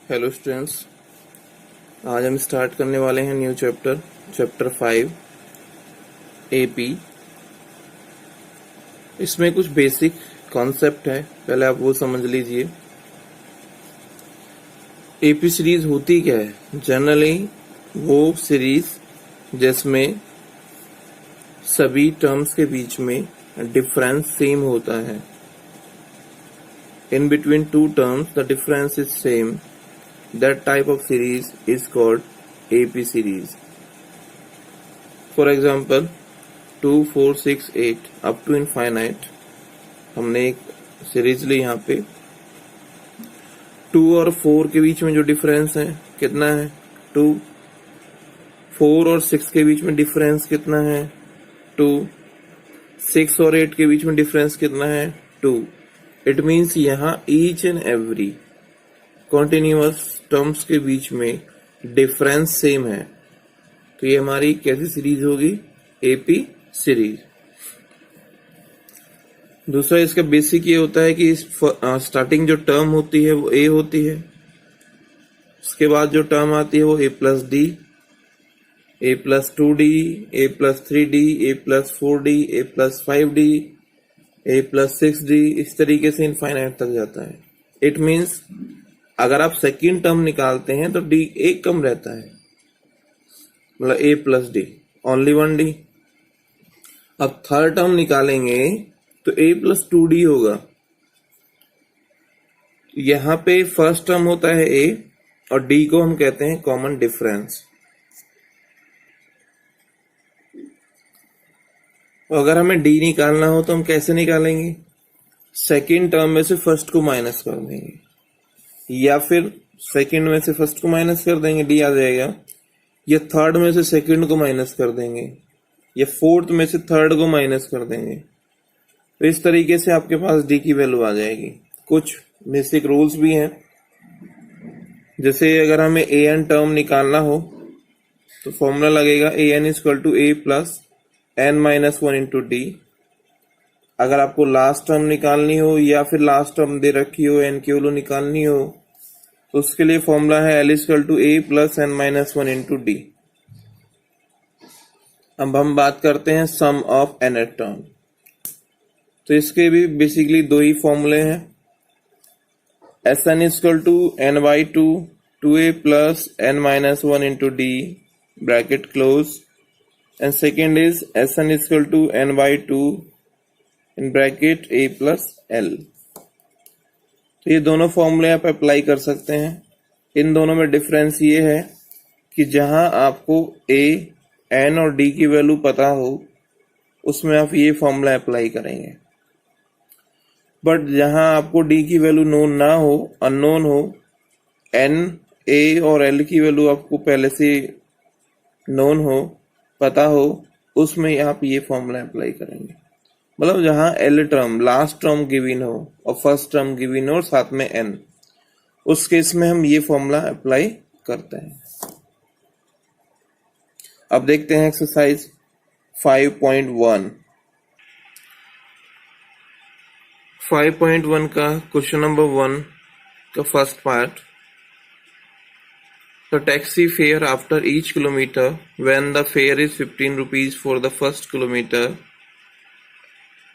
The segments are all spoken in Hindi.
हेलो स्टूडेंट्स, आज हम स्टार्ट करने वाले हैं न्यू चैप्टर 5 एपी। इसमें कुछ बेसिक कॉन्सेप्ट है, पहले आप वो समझ लीजिए। एपी सीरीज होती क्या है? जनरली वो सीरीज जिसमें सभी टर्म्स के बीच में डिफरेंस सेम होता है। In between two terms the difference is same. That type of series is called AP series. For example, 2, 4, 6, 8 up to infinite. हमने एक सीरीज ली यहाँ पे। 2 और 4 के बीच में जो डिफरेंस है कितना है? 2. 4 और 6 के बीच में डिफरेंस कितना है? 2. 6 और 8 के बीच में डिफरेंस कितना है? 2. इट मीन्स यहाँ each and every continuous terms के बीच में डिफरेंस सेम है, तो ये हमारी कैसी सीरीज होगी? AP series. दूसरा इसका बेसिक ये होता है कि स्टार्टिंग जो टर्म होती है वो ए होती है, उसके बाद जो टर्म आती है वो ए प्लस डी, ए प्लस 2d, ए प्लस 3d, ए प्लस 4d, ए प्लस 5d, ए प्लस 6d, इस तरीके से इनफाइनाइट तक जाता है। इट मीन्स अगर आप सेकेंड टर्म निकालते हैं तो डी एक कम रहता है, मतलब ए प्लस डी, ओनली 1d। अब थर्ड टर्म निकालेंगे तो ए प्लस 2d होगा। यहां पे फर्स्ट टर्म होता है ए और डी को हम कहते हैं कॉमन डिफरेंस। अगर हमें डी निकालना हो तो हम कैसे निकालेंगे? सेकेंड टर्म में से फर्स्ट को माइनस कर देंगे, या फिर सेकंड में से फर्स्ट को माइनस कर देंगे, डी आ जाएगा, या थर्ड में से सेकंड को माइनस कर देंगे, या फोर्थ में से थर्ड को माइनस कर देंगे। तो इस तरीके से आपके पास डी की वैल्यू आ जाएगी। कुछ बेसिक रूल्स भी हैं, जैसे अगर हमें ए एन टर्म निकालना हो तो फॉर्मूला लगेगा a n equal to A plus N minus 1 into d. अगर आपको लास्ट टर्म निकालनी हो या फिर लास्ट टर्म दे रखी हो, एन की वैल्यू निकालनी हो, तो उसके लिए फॉर्मूला है L equal to A plus N minus 1 into D. अब हम बात करते हैं सम ऑफ nth टर्म। तो इसके भी बेसिकली दो ही फॉर्मूले हैं। S N equal to N by 2a plus N minus 1 into D bracket close, and second is S N equal to N by 2 in bracket A plus L. तो ये दोनों फॉर्मूले आप अप्लाई कर सकते हैं। इन दोनों में डिफरेंस ये है कि जहां आपको ए, एन और डी की वैल्यू पता हो उसमें आप ये फॉर्मूला अप्लाई करेंगे, बट जहां आपको डी की वैल्यू नोन ना हो, अननोन हो, एन, ए और एल की वैल्यू आपको पहले से नोन हो, पता हो, उसमें आप ये फॉर्मूला अप्लाई करेंगे। मतलब जहां L term last term given हो और फर्स्ट टर्म गिवन हो और साथ में एन, उस केस में हम ये फॉर्मूला अप्लाई करते हैं। अब देखते हैं एक्सरसाइज 5.1। 5.1 का क्वेश्चन नंबर 1 का first part. The taxi fare after each kilometer when the fare is 15 rupees for the first kilometer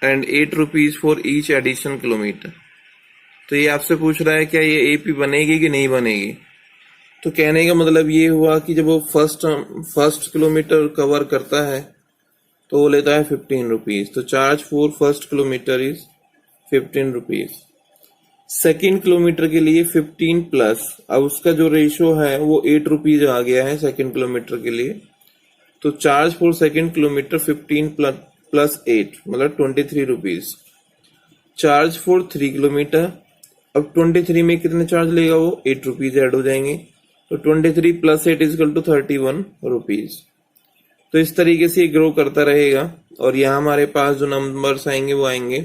and 8 rupees for each additional kilometer। तो ये आपसे पूछ रहा है क्या ये एपी बनेगी कि नहीं बनेगी। तो कहने का मतलब ये हुआ कि जब वो फर्स्ट किलोमीटर कवर करता है तो वो लेता है 15 रुपीज। तो charge for first kilometre is 15 rupees. Second kilometre के लिए 15 प्लस, अब उसका जो रेशो है वो 8 रुपीज आ गया है सेकेंड किलोमीटर के लिए। तो charge for second kilometre 15 plus 8 मतलब 23 रुपीज। चार्ज फॉर 3 किलोमीटर, अब 23 में कितने चार्ज लेगा वो? 8 रुपीज ऐड हो जाएंगे। तो 23 प्लस 8 इक्वल टू 31 रुपीज। तो इस तरीके से ग्रो करता रहेगा और यहाँ हमारे पास जो नंबर्स आएंगे वो आएंगे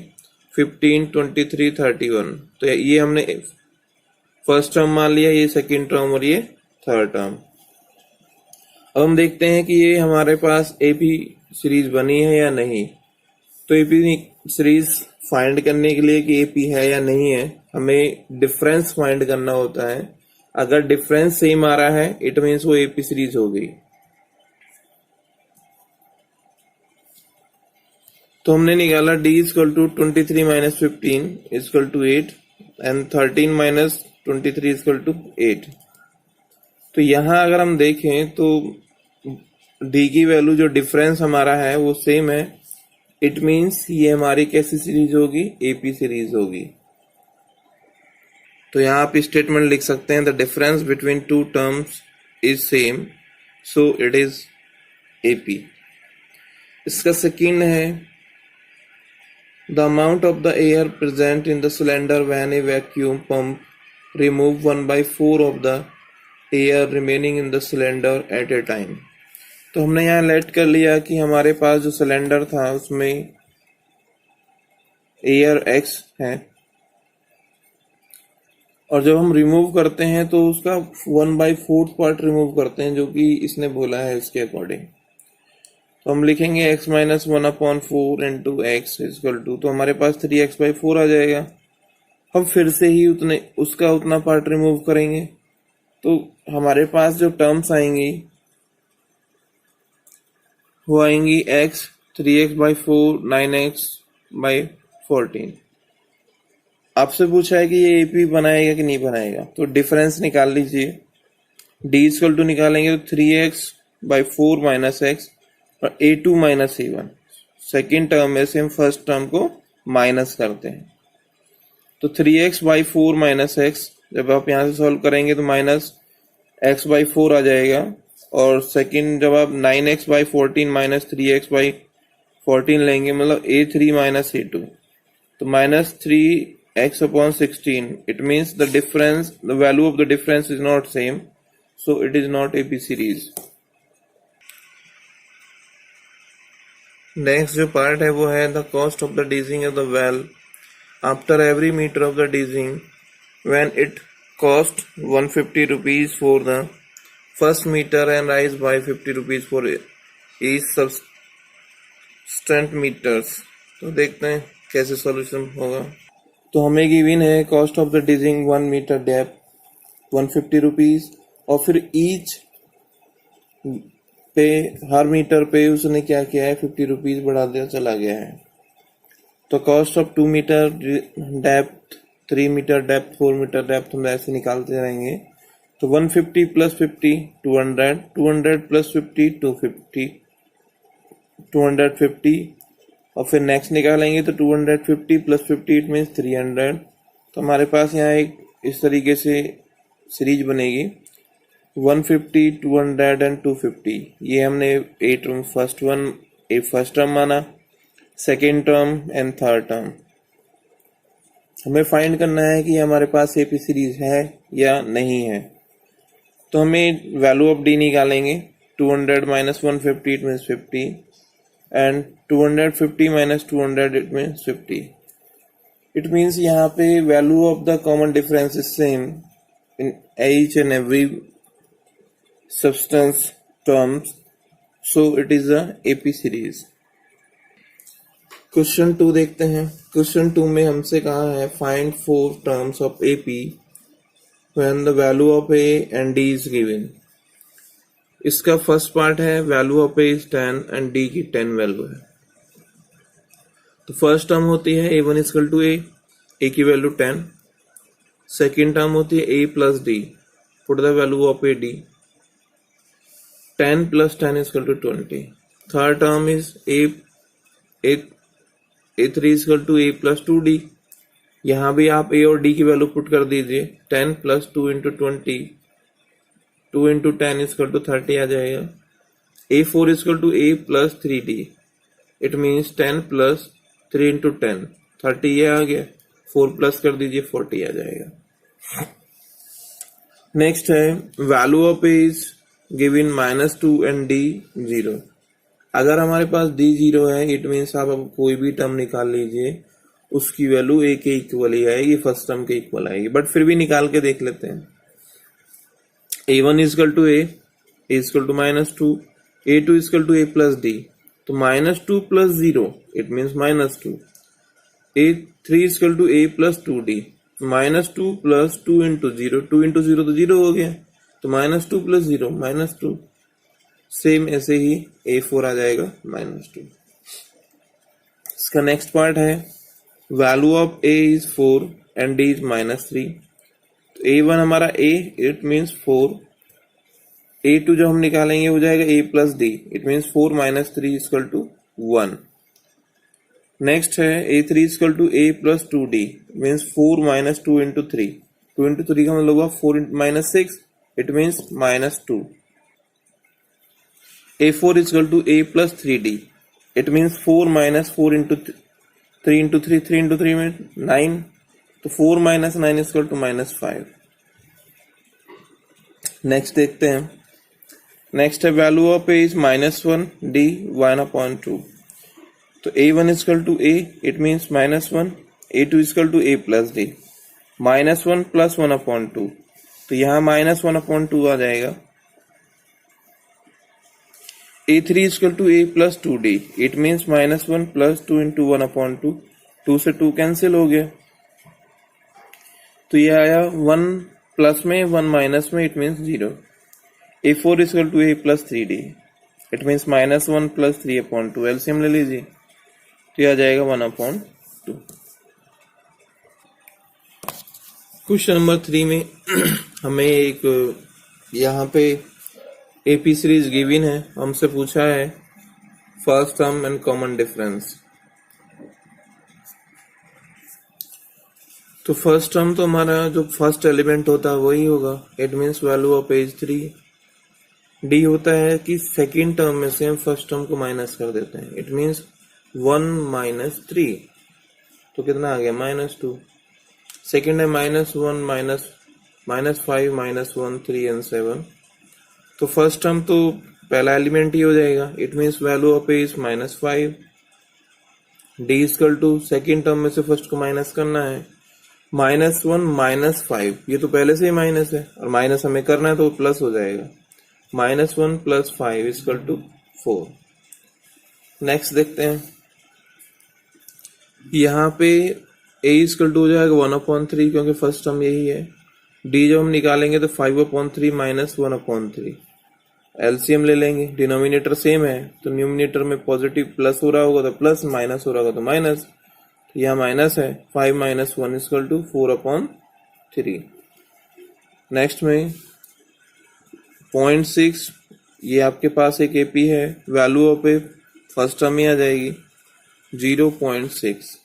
15, 23, 31। तो ये हमने फर्स्ट टर्म मान लिया, ये सेकेंड टर्म और ये थर्ड टर्म। अब हम देखते हैं कि ये हमारे पास एपी सीरीज बनी है या नहीं। तो एपी सीरीज फाइंड करने के लिए कि एपी है या नहीं है, हमें डिफरेंस फाइंड करना होता है अगर डिफरेंस सेम आ रहा है इट मीन्स वो एपी सीरीज हो गई। तो हमने निकाला d equal to 23 minus 15 equal to 8 and 13 minus 23 equal to 8। तो यहाँ अगर हम देखें तो d की वैल्यू जो डिफरेंस हमारा है वो सेम है, इट मीन्स ये हमारी कैसी सीरीज होगी, एपी सीरीज होगी। तो यहाँ आप स्टेटमेंट लिख सकते हैं the difference between two terms is same so it is AP. इसका सेकंड है the amount of the air present in the cylinder when a vacuum pump remove 1/4 of the air remaining in the cylinder at a time। तो हमने यहाँ लेट कर लिया कि हमारे पास जो सिलेंडर था उसमें एयर x है और जब हम रिमूव करते हैं तो उसका 1/4 पार्ट रिमूव करते हैं जो कि इसने बोला है उसके अकॉर्डिंग। तो हम लिखेंगे x minus 1/4 into X equal to, तो हमारे पास 3x/4 आ जाएगा। हम फिर से ही उसका उतना पार्ट रिमूव करेंगे तो हमारे पास जो टर्म्स आएंगी वो आएंगी x 3x/4 9x/14। आपसे पूछा है कि ये एपी बनाएगा कि नहीं बनाएगा, तो डिफरेंस निकाल लीजिए। d इक्वल टू निकालेंगे तो 3x/4 माइनस एक्स और a2 minus a1 second term में से हम फर्स्ट टर्म को माइनस करते हैं। तो 3x/4 माइनस एक्स जब आप यहाँ से सॉल्व करेंगे तो माइनस x/4 आ जाएगा, और सेकेंड जब आप 9x/14 माइनस 3x/14 लेंगे मतलब a3 माइनस a2 तो minus 3x/16। It means the difference, the value of the difference is not same so it is not AP series. Next जो पार्ट है वो है the cost of the digging of the well after every metre of the digging when it cost 150 rupees for the first metre and rise by 50 rupees for each subsequent metres. तो देखते हैं कैसे सॉल्यूशन होगा। तो हमें गिवन है cost of the digging 1 metre depth 150 rupees और फिर ईच पे हर मीटर पे उसने क्या किया है 50 रुपीज बढ़ा दिया चला गया है। तो cost of 2 metre depth 3 metre depth 4 metre depth हम ऐसे निकालते रहेंगे। तो 150 प्लस 50 200 200 प्लस 50 250 250 और फिर नेक्स्ट निकालेंगे तो 250 प्लस 50 इट मीन्स 300। तो हमारे पास यहाँ एक इस तरीके से सीरीज बनेगी 150 200 एंड 250। ये हमने फर्स्ट टर्म माना, second term and third term. हमें फाइंड करना है कि हमारे पास एपी सीरीज है या नहीं है। तो हमें वैल्यू ऑफ डी निकालेंगे 200 minus 150 it means 50 and 250 minus 200 it means 50। It means यहाँ पे value of the common difference is same in each and every substance terms, so it is a AP series। Question 2 देखते हैं। क्वेश्चन 2 में हमसे कहा है find 4 terms of AP when the value of A and D is given। इसका फर्स्ट पार्ट है value of A is 10 and D की 10 वैल्यू है। तो फर्स्ट टर्म होती है A1 इक्वल टू A की वैल्यू 10। सेकेंड टर्म होती है A plus D, put the value of AD 10 plus 10 is equal to 20। Third term is A3 is equal to A plus 2D। यहाँ भी आप A और D की वैल्यू पुट कर दीजिए 10 plus 2 into 20 2 into 10 is equal to 30 आ जाएगा। A4 is equal to A plus 3D। It means 10 plus 3 into 10 30 ये आ गया, 4 प्लस कर दीजिए 40 आ जाएगा। नेक्स्ट है value of A is given -2 and D 0। अगर हमारे पास D 0 है इट मीन्स आप अब कोई भी टर्म निकाल लीजिए उसकी वैल्यू A के इक्वल ही आएगी, फर्स्ट टर्म के इक्वल आएगी, बट फिर भी निकाल के देख लेते हैं। A1 equal to A equal to -2, A2 equal to A plus D, तो -2 plus 0 it means -2, A3 equal to A plus 2D, -2 + 2 × 0, 2 × 0 तो 0 हो गया, तो -2 + 0 -2। सेम ऐसे ही A4 आ जाएगा -2। इसका नेक्स्ट पार्ट है value of A is 4 and D is -3। तो A1 हमारा A, इट मीन्स 4। A2 जो हम निकालेंगे हो जाएगा A + D, it means 4 - 3 = 1। Next है A3 = A + 2D, मीन्स 4 - 2 × 3। 2 × 3 का मतलब हुआ 4 - 6, it means -2। A4 = A + 3D, it means 4 - 4 × 3 × 3, 3 × 3 में 9, तो 4 - 9 = -5। नेक्स्ट देखते हैं। नेक्स्ट है value of A is -1, D 1/2। तो A1 = A, it means -1। A2 = A + D, -1 + 1/2, तो यहाँ -1/2 आ जाएगा। A3 = A + 2D, it means -1 + 2 × 1/2, 2 से 2 कैंसिल हो गया, तो ये आया 1 प्लस में 1 माइनस में, it means 0। A4 = A + 3D, it means -1 + 3/2, LCM ले लीजिए, तो ये आ जाएगा 1/2। क्वेश्चन नंबर 3 में हमें एक यहाँ पे AP सीरीज गिवन है, हमसे पूछा है first term and common difference. तो फर्स्ट टर्म तो हमारा जो फर्स्ट एलिमेंट होता है वही होगा, it means value of A is 3। D होता है कि सेकेंड टर्म में से हम फर्स्ट टर्म को माइनस कर देते हैं, इट मीन्स 1 - 3, तो कितना आ गया -2। सेकेंड है -1 -5 -1 3 एंड 7, तो फर्स्ट टर्म तो पहला एलिमेंट ही हो जाएगा, it means value of A is -5। D = second term में से फर्स्ट को माइनस करना है, -1 - 5, ये तो पहले से ही माइनस है और माइनस हमें करना है तो प्लस हो जाएगा, -1 + 5 = 4। नेक्स्ट देखते हैं, यहाँ पे A = हो जाएगा 1/3, क्योंकि फर्स्ट टर्म यही है। D जब हम निकालेंगे तो 5/3 - 1/3, एलसीएम ले लेंगे, डिनोमिनेटर सेम है तो न्यूमिनेटर में पॉजिटिव प्लस हो रहा होगा तो प्लस, माइनस हो रहा होगा तो माइनस, तो यहाँ माइनस है, 5 - 1 = 4/3। नेक्स्ट में 0.6, ये आपके पास एक AP है, value of A first term ही आ जाएगी 0.6,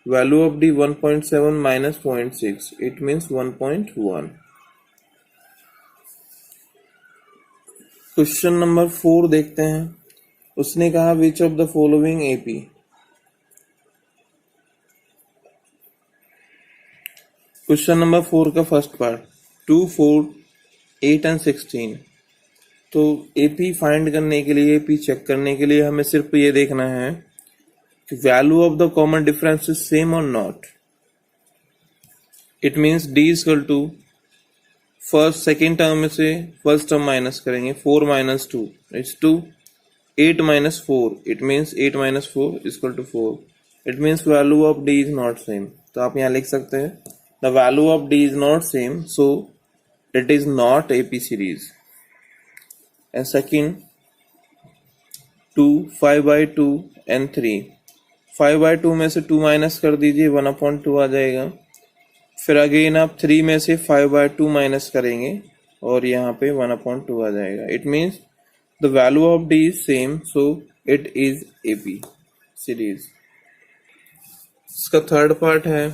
value of D 1.7 - 0.6, it means 1.1। Question number 4 देखते हैं, उसने कहा which of the following AP। Question number 4 का फर्स्ट पार्ट 2, 4, 8 एंड 16। तो AP फाइंड करने के लिए, AP चेक करने के लिए हमें सिर्फ ये देखना है कि value of the common difference is same और not. It means D = first second term में से फर्स्ट टर्म माइनस करेंगे, 4 - 2 it's 2, 8 - 4, it means 8 - 4 = 4, it means value of D is not same. तो आप यहाँ लिख सकते हैं the value of D is not same, so it is not AP series. And second 2, 5/2 and 3, 5/2 में से 2 माइनस कर दीजिए, 1/2 आ जाएगा। फिर अगेन आप 3 में से 5/2 माइनस करेंगे और यहाँ पे 1/2 आ जाएगा, it means the value of D is same, so it is AP series. इसका थर्ड पार्ट है,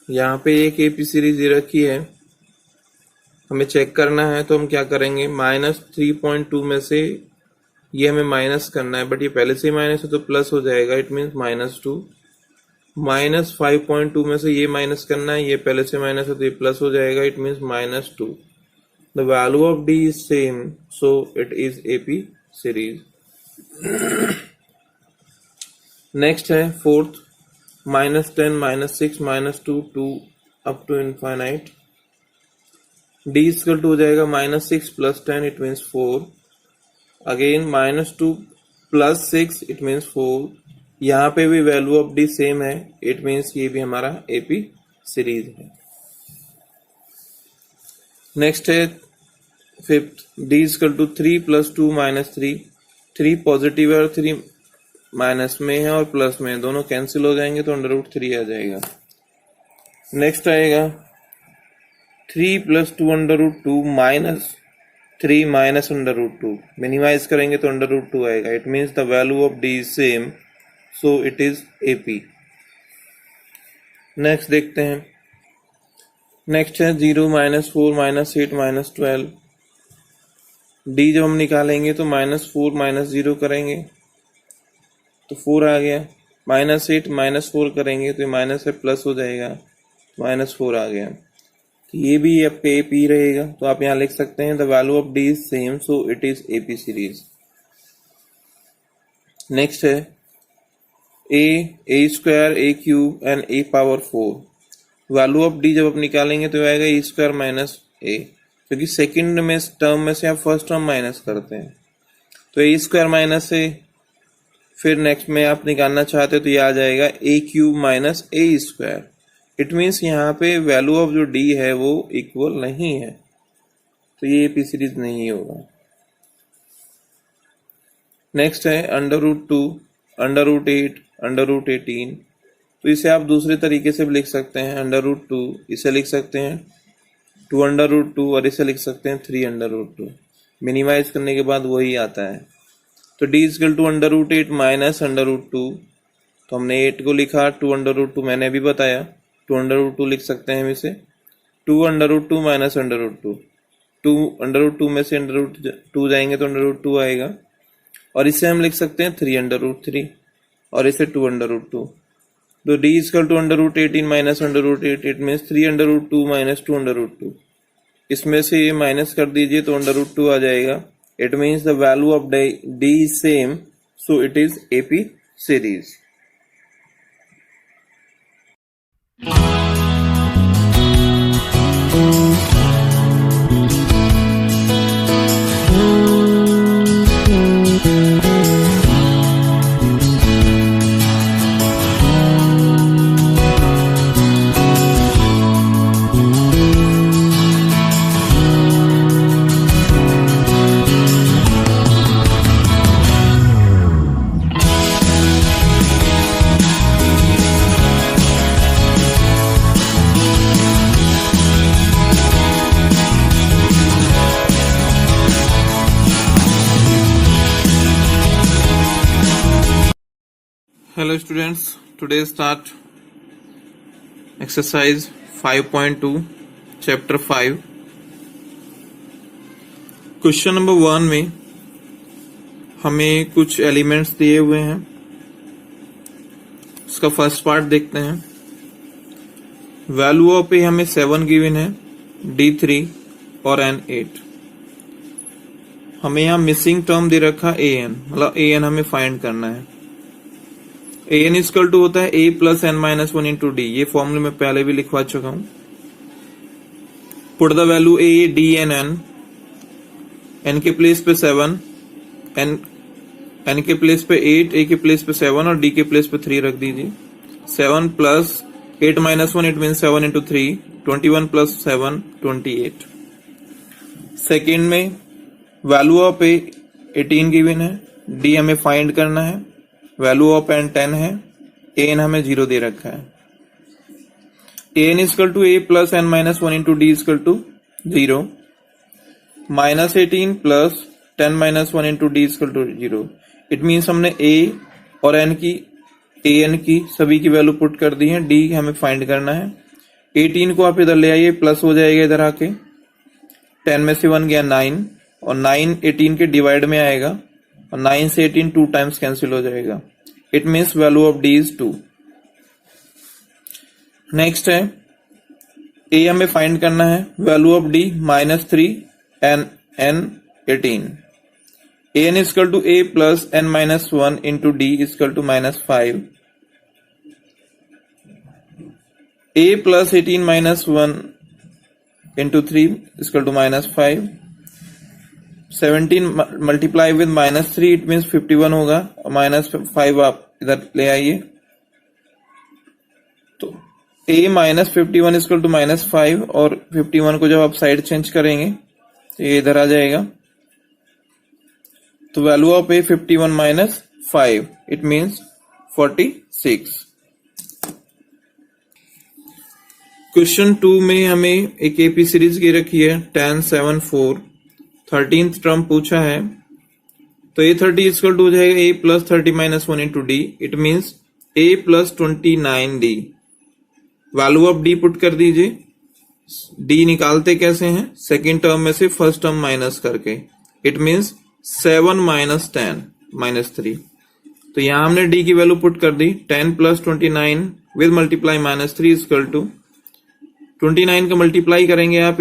यहाँ पे एक AP सीरीज दे रखी है, हमें चेक करना है, तो हम क्या करेंगे, -3.2 में से ये हमें माइनस करना है, बट ये पहले से ही माइनस है तो प्लस हो जाएगा, इट मीन्स -2। -5.2 में से ये माइनस करना है, ये पहले से माइनस है तो ये प्लस हो जाएगा, it means -2। The value of D is same, so it is AP series. Next है fourth, -10 -6 -2 2 up to infinite. D = हो जाएगा -6 + 10, it means 4, again -2 + 6, it means 4, यहाँ पे भी वैल्यू ऑफ डी सेम है, इट मीन्स ये भी हमारा एपी सीरीज है। नेक्स्ट है fifth, d equal to 3 + 2 - 3। 3 positive है और 3 माइनस में है और प्लस में है, दोनों कैंसिल हो जाएंगे तो √3 आ जाएगा। नेक्स्ट आएगा 3 + 2 √2 - 3 - √2। मिनिमाइज करेंगे तो √2 आएगा। It means the value of D is same, so it is AP. Next देखते हैं। नेक्स्ट है 0 - 4 - 8 - 12। डी जब हम निकालेंगे तो -4 - 0 करेंगे तो 4 आ गया। -8 - 4 करेंगे तो माइनस है प्लस हो जाएगा, -4 आ गया। तो ये भी आपका एपी रहेगा, तो आप यहाँ लिख सकते हैं the value of D is same, so it is AP series. Next है a² a³ and a⁴। Value of D जब आप निकालेंगे तो आएगा a² - a, क्योंकि सेकंड में टर्म में से आप फर्स्ट टर्म माइनस करते हैं, तो a² - a। फिर नेक्स्ट में आप निकालना चाहते हो तो ये आ जाएगा a³ - a²। इट मीन्स यहाँ पे वैल्यू ऑफ जो डी है वो इक्वल नहीं है, तो ये एपी सीरीज नहीं होगा। नेक्स्ट है √2, √8, √18। तो इसे आप दूसरे तरीके से भी लिख सकते हैं, √2 इसे लिख सकते हैं 2 √2 और इसे लिख सकते हैं 3 √2। मिनिमाइज करने के बाद वही आता है। तो d इक्वल टू √8 माइनस √2, तो हमने 8 को लिखा, 2 √2 मैंने अभी बताया, 2 √2 लिख सकते हैं हम इसे, 2 √2 माइनस √2, 2 √2 में से √2 जाएंगे तो √2 आएगा, और इसे हम लिख सकते हैं 3 √3 और इसे 2 √2। तो d equal to √18 minus √8, it means 3 √2 minus 2 √2। इसमें से ये माइनस कर दीजिए तो √2 आ जाएगा। It means the value of D is same, so it is AP series. Hello students, today start exercise 5.2 chapter 5। Question number 1 में हमें कुछ एलिमेंट्स दिए हुए हैं, उसका फर्स्ट पार्ट देखते हैं। वैल्यू ऑफ ए हमें 7 गिवन है, D3 और N8। हमें यहाँ मिसिंग टर्म दे रखा AN, मतलब AN हमें फाइंड करना है। AN इक्वल टू होता है A + n - 1 × D, ये फॉर्मूले में पहले भी लिखवा चुका हूं। Put the value A, D and N के प्लेस पे 7, N के प्लेस पे 8, A के प्लेस पे 7 और D के प्लेस पे 3 रख दीजिए। 7 + 8 - 1, इट मीन्स 7 × 3, 21 + 7 28। सेकेंड में वैल्यू ऑफ A 18 गिवन है, D हमें फाइंड करना है, वैल्यू ऑफ N 10 है, AN हमें 0 दे रखा है। AN equal to A + n - 1 × D equal to 0, -18 + 10 - 1 × D equal to 0। It means हमने A और N की, AN की सभी की वैल्यू पुट कर दी है, D हमें फाइंड करना है। 18 को आप इधर ले आइए, प्लस हो जाएगा इधर आके, 10 में से 1 गया 9, और 9 18 के डिवाइड में आएगा, और 9 से 18 2 टाइम्स कैंसिल हो जाएगा। It means value of D is 2। Next है A हमें फाइंड करना है, value of D -3 and N 18। AN equal to A + n - 1 × D equal to -5। A + 18 - 1 × 3 equal to -5। 17 multiply with -3 it means 51 होगा, -5 आप इधर ले आइए, तो a -51 इक्वल टू -5, और 51 को जब आप साइड चेंज करेंगे तो ये इधर आ जाएगा, तो value of a 51 - 5 it means 46। Question 2 में हमें एक एपी सीरीज की रखी है 10, 7, 4, 13th टर्म पूछा है, तो a30 इक्वल टू हो जाएगा a plus 30 - 1 into D, it means a plus 29d। Value of d put कर दीजिए, d निकालते कैसे हैं, सेकेंड टर्म में से फर्स्ट टर्म माइनस करके, इट मीन्स 7 - 10 - 3, तो यहां हमने d की वैल्यू पुट कर दी, 10 plus 29 with multiply -3 equal to 29 का मल्टीप्लाई करेंगे आप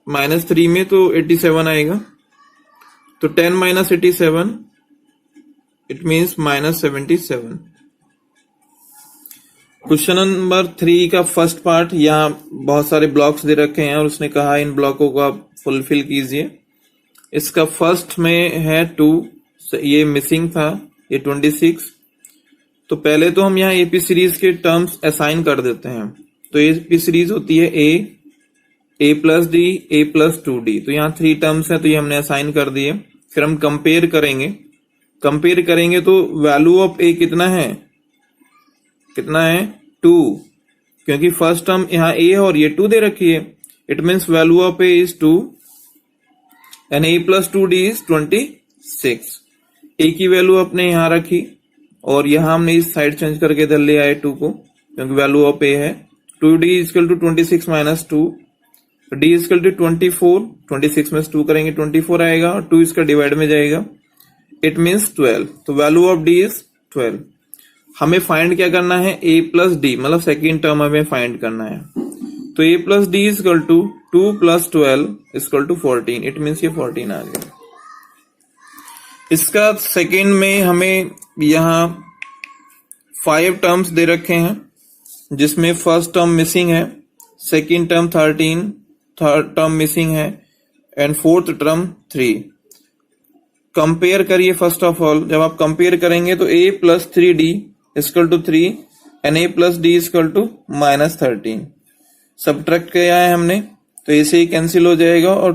-3 में तो 87 आएगा, तो 10 - 87 इट मीन्स -77। क्वेश्चन नंबर 3 का फर्स्ट पार्ट, यहाँ बहुत सारे ब्लॉक्स दे रखे हैं और उसने कहा इन ब्लॉकों को आप फुलफिल कीजिए। इसका फर्स्ट में है 2, ये मिसिंग था, ये 26, तो पहले तो हम यहाँ एपी सीरीज के टर्म्स असाइन कर देते हैं, तो एपी सीरीज होती है a plus D, a plus 2d, तो यहाँ 3 टर्म्स हैं तो ये हमने असाइन कर दिए। फिर हम कंपेयर करेंगे तो वैल्यू ऑफ a कितना है 2, क्योंकि फर्स्ट टर्म यहाँ a है और ये 2 दे रखी है, it means value of a is 2 and a plus 2d is 26। a की वैल्यू अपने यहाँ रखी और यहाँ हमने इस साइड चेंज करके इधर ले आए 2 को, क्योंकि वैल्यू ऑफ a है। 2d equal to 26 minus 2, d equal to 24, 26 में 2 करेंगे 24 आएगा और 2 इसका डिवाइड में जाएगा, इट मीन्स 12, तो वैल्यू ऑफ d इज 12। हमें फाइंड क्या करना है, a प्लस डी, मतलब सेकेंड टर्म हमें फाइंड करना है, तो a plus D equal to 2 plus 12 equal to 14, it means ये 14 आ गया। इसका सेकेंड में हमें यहाँ 5 टर्म्स दे रखे हैं, जिसमें फर्स्ट टर्म मिसिंग है, second term 13, third term missing है एंड फोर्थ टर्म 3। कंपेयर करिए फर्स्ट ऑफ ऑल, जब आप कंपेयर करेंगे तो a plus 3d equal to 3 and a plus d equal to -13। Subtract किया है हमने तो a से ही कैंसिल हो जाएगा और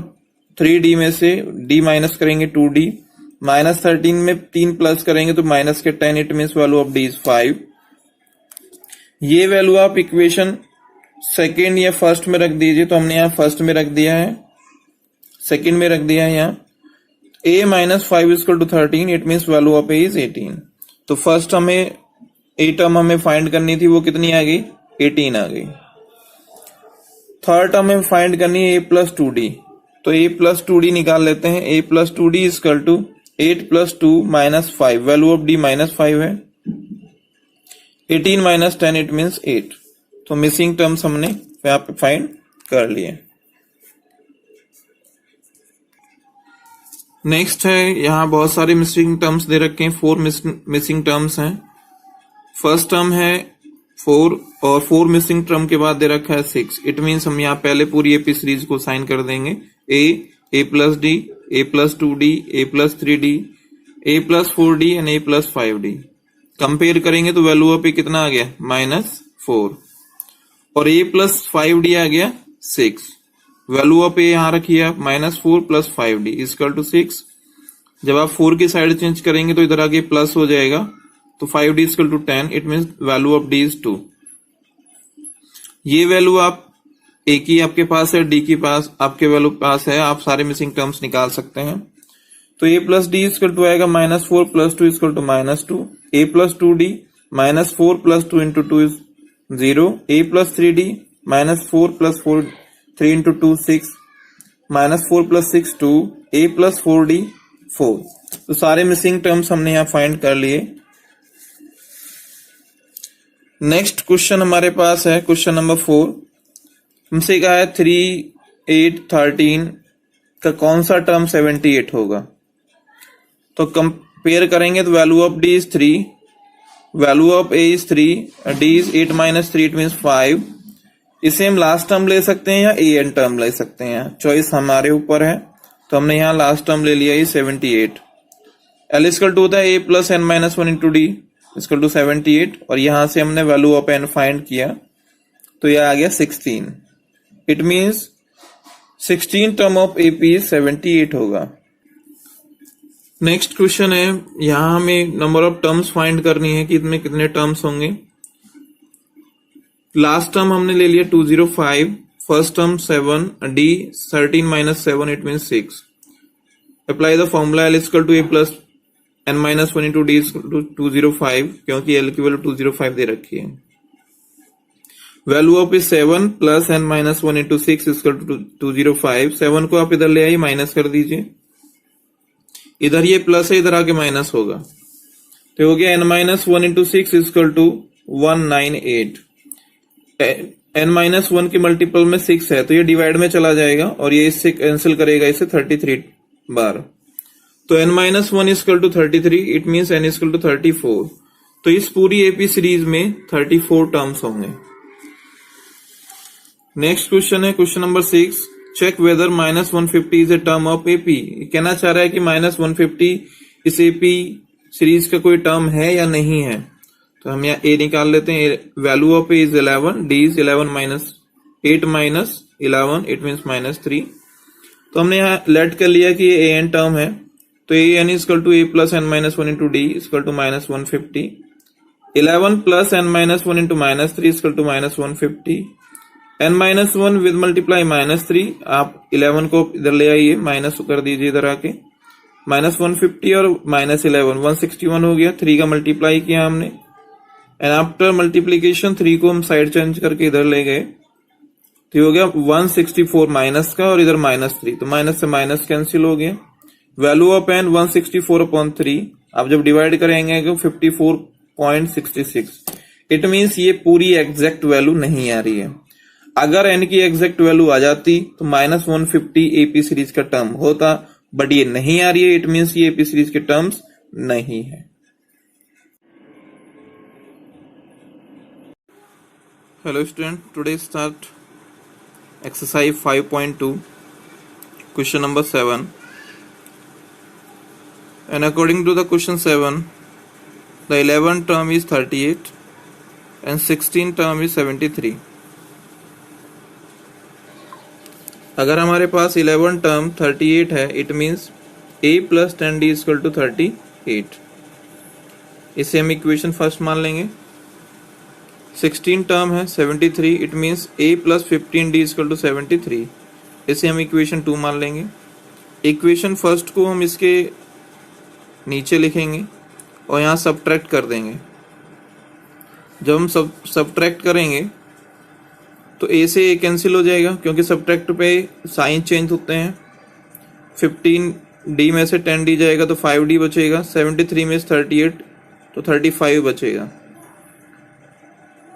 3d में से d माइनस करेंगे 2d, -13 में 3 प्लस करेंगे तो माइनस के 10, it means value of d is 5। ये वैल्यू आप इक्वेशन सेकेंड या फर्स्ट में रख दीजिए, तो हमने यहाँ फर्स्ट में रख दिया है, सेकेंड में रख दिया है यहाँ a minus 5 equal to 13, it means value of a is 18। तो फर्स्ट हमें a टर्म हमें फाइंड करनी थी, वो कितनी आ गई 18 आ गई। थर्ड टर्म हमें फाइंड करनी है a प्लस 2d, तो a प्लस 2d निकाल लेते हैं, a plus 2d equal to 8 plus 2 minus 5, value of d -5 है, 18 माइनस 10 इट मीन्स 8, तो मिसिंग टर्म्स हमने यहाँ पे फाइंड कर लिए। नेक्स्ट है, यहाँ बहुत सारे मिसिंग टर्म्स दे रखे हैं, 4 मिसिंग टर्म्स हैं। फर्स्ट टर्म है 4 और 4 मिसिंग टर्म के बाद दे रखा है 6, इट मीन्स हम यहाँ पहले पूरी एपी सीरीज को साइन कर देंगे, a plus D, a plus 2d, a plus 3d, a plus 4d and a plus 5d। Compare करेंगे तो वैल्यू ऑफ a कितना आ गया -4 और a प्लस 5d आ गया 6, वैल्यू ऑफ a यहाँ रखिए आप -4 प्लस 5d इक्वल टू 6। जब आप 4 की साइड चेंज करेंगे तो इधर आगे प्लस हो जाएगा, तो 5d equal to 10, it means value of d is 2। ये वैल्यू आप a की आपके पास है, d की पास आपके वैल्यू पास है, आप सारे मिसिंग टर्म्स निकाल सकते हैं। तो a plus D equal to आएगा -4 plus 2 equal to -2, a plus 2d -4 plus 2 into 2 is 0, a plus 3d -4 plus 4 3 into 2 6, -4 plus 6 2, a plus 4d 4। तो सारे मिसिंग टर्म्स हमने यहाँ फाइंड कर लिए। नेक्स्ट क्वेश्चन हमारे पास है क्वेश्चन नंबर 4, हमसे कहा है 3, 8, 13 का कौन सा टर्म 78 होगा। तो कंपेयर करेंगे तो value of d is 3, value of a is 3, d is 8 minus 3 it means 5। इसे हम लास्ट टर्म ले सकते हैं या an टर्म ले सकते हैं, चॉइस हमारे ऊपर है। तो हमने यहाँ लास्ट टर्म ले लिया ये 78। एल इक्वल टू होता है a plus N minus one into D equal to 78, और यहां से हमने वैल्यू ऑफ एन फाइंड किया तो यह आ गया 16। It means 16 term of AP 78 होगा। नेक्स्ट क्वेश्चन है, यहां हमें नंबर ऑफ टर्म्स फाइंड करनी है कि इसमें कितने टर्म्स होंगे। लास्ट टर्म हमने ले लिया 205, first term 7, D 13 minus 7 it means 6। Apply the formula L equal to A plus N minus one into D equal to 205, क्योंकि एल की वैल्यू 205 दे रखी है। Value of is 7 plus N minus one into 6 equal to 205। 7 को आप इधर ले आइए, माइनस कर दीजिए, इधर ये प्लस है, इधर आके माइनस होगा, तो हो गया N minus one into 6 equal to 198। N minus one के मल्टीपल में 6 है तो ये डिवाइड में चला जाएगा और ये इससे कैंसिल करेगा इसे 33 बार। तो n minus one equal to 33, it means n equal to 34। तो इस पूरी एपी सीरीज में 34 टर्म्स होंगे। नेक्स्ट क्वेश्चन है question number 6, check whether minus 150 is a term of AP. कहना चाह रहा है कि माइनस 150 इस एपी सीरीज का कोई टर्म है या नहीं है। तो हम यहाँ ए निकाल लेते हैं, value of A is 11, D is 11 minus 8 minus 11 it means minus 3। तो हमने यहाँ लेट कर लिया कि ये एन टर्म है, तो a n equal to A plus N minus one into D equal to minus 150। 11 plus N minus one into minus 3 equal to minus 150। N minus one with multiply minus 3, आप 11 को इधर ले आइए, माइनस कर दीजिए इधर आके, माइनस 150 और माइनस 11 161 हो गया। 3 का मल्टीप्लाई किया हमने, एंड आफ्टर मल्टीप्लीकेशन 3 को हम साइड चेंज करके इधर ले गए, तो हो गया 164 माइनस का और इधर माइनस 3, तो माइनस से माइनस कैंसिल हो गया। वैल्यू ऑफ एन 164/3, आप जब डिवाइड करेंगे तो 54.66। इट मीन्स ये पूरी एग्जैक्ट वैल्यू नहीं आ रही है। अगर एन की एग्जैक्ट वैल्यू आ जाती तो माइनस 150 एपी सीरीज का टर्म होता, बट ये नहीं आ रही है, इट मीन्स ये एपी सीरीज के टर्म्स नहीं है। Hello student, today start exercise 5.2 question number 7, and according to the question 7 the 11th term is 38 and 16th term is 73। अगर हमारे पास 11 टर्म 38 है, it means a plus 10d equal to 38, इसे हम इक्वेशन फर्स्ट मान लेंगे। 16 टर्म है 73, it means a plus 15d equal to 73, इसे हम इक्वेशन 2 मान लेंगे। इक्वेशन फर्स्ट को हम इसके नीचे लिखेंगे और यहाँ सबट्रैक्ट कर देंगे। जब हम सबट्रैक्ट करेंगे तो ए से ए कैंसिल हो जाएगा, क्योंकि सबट्रैक्ट पे साइन चेंज होते हैं। 15d में से 10d जाएगा तो 5d बचेगा, 73 में से 38 तो 35 बचेगा,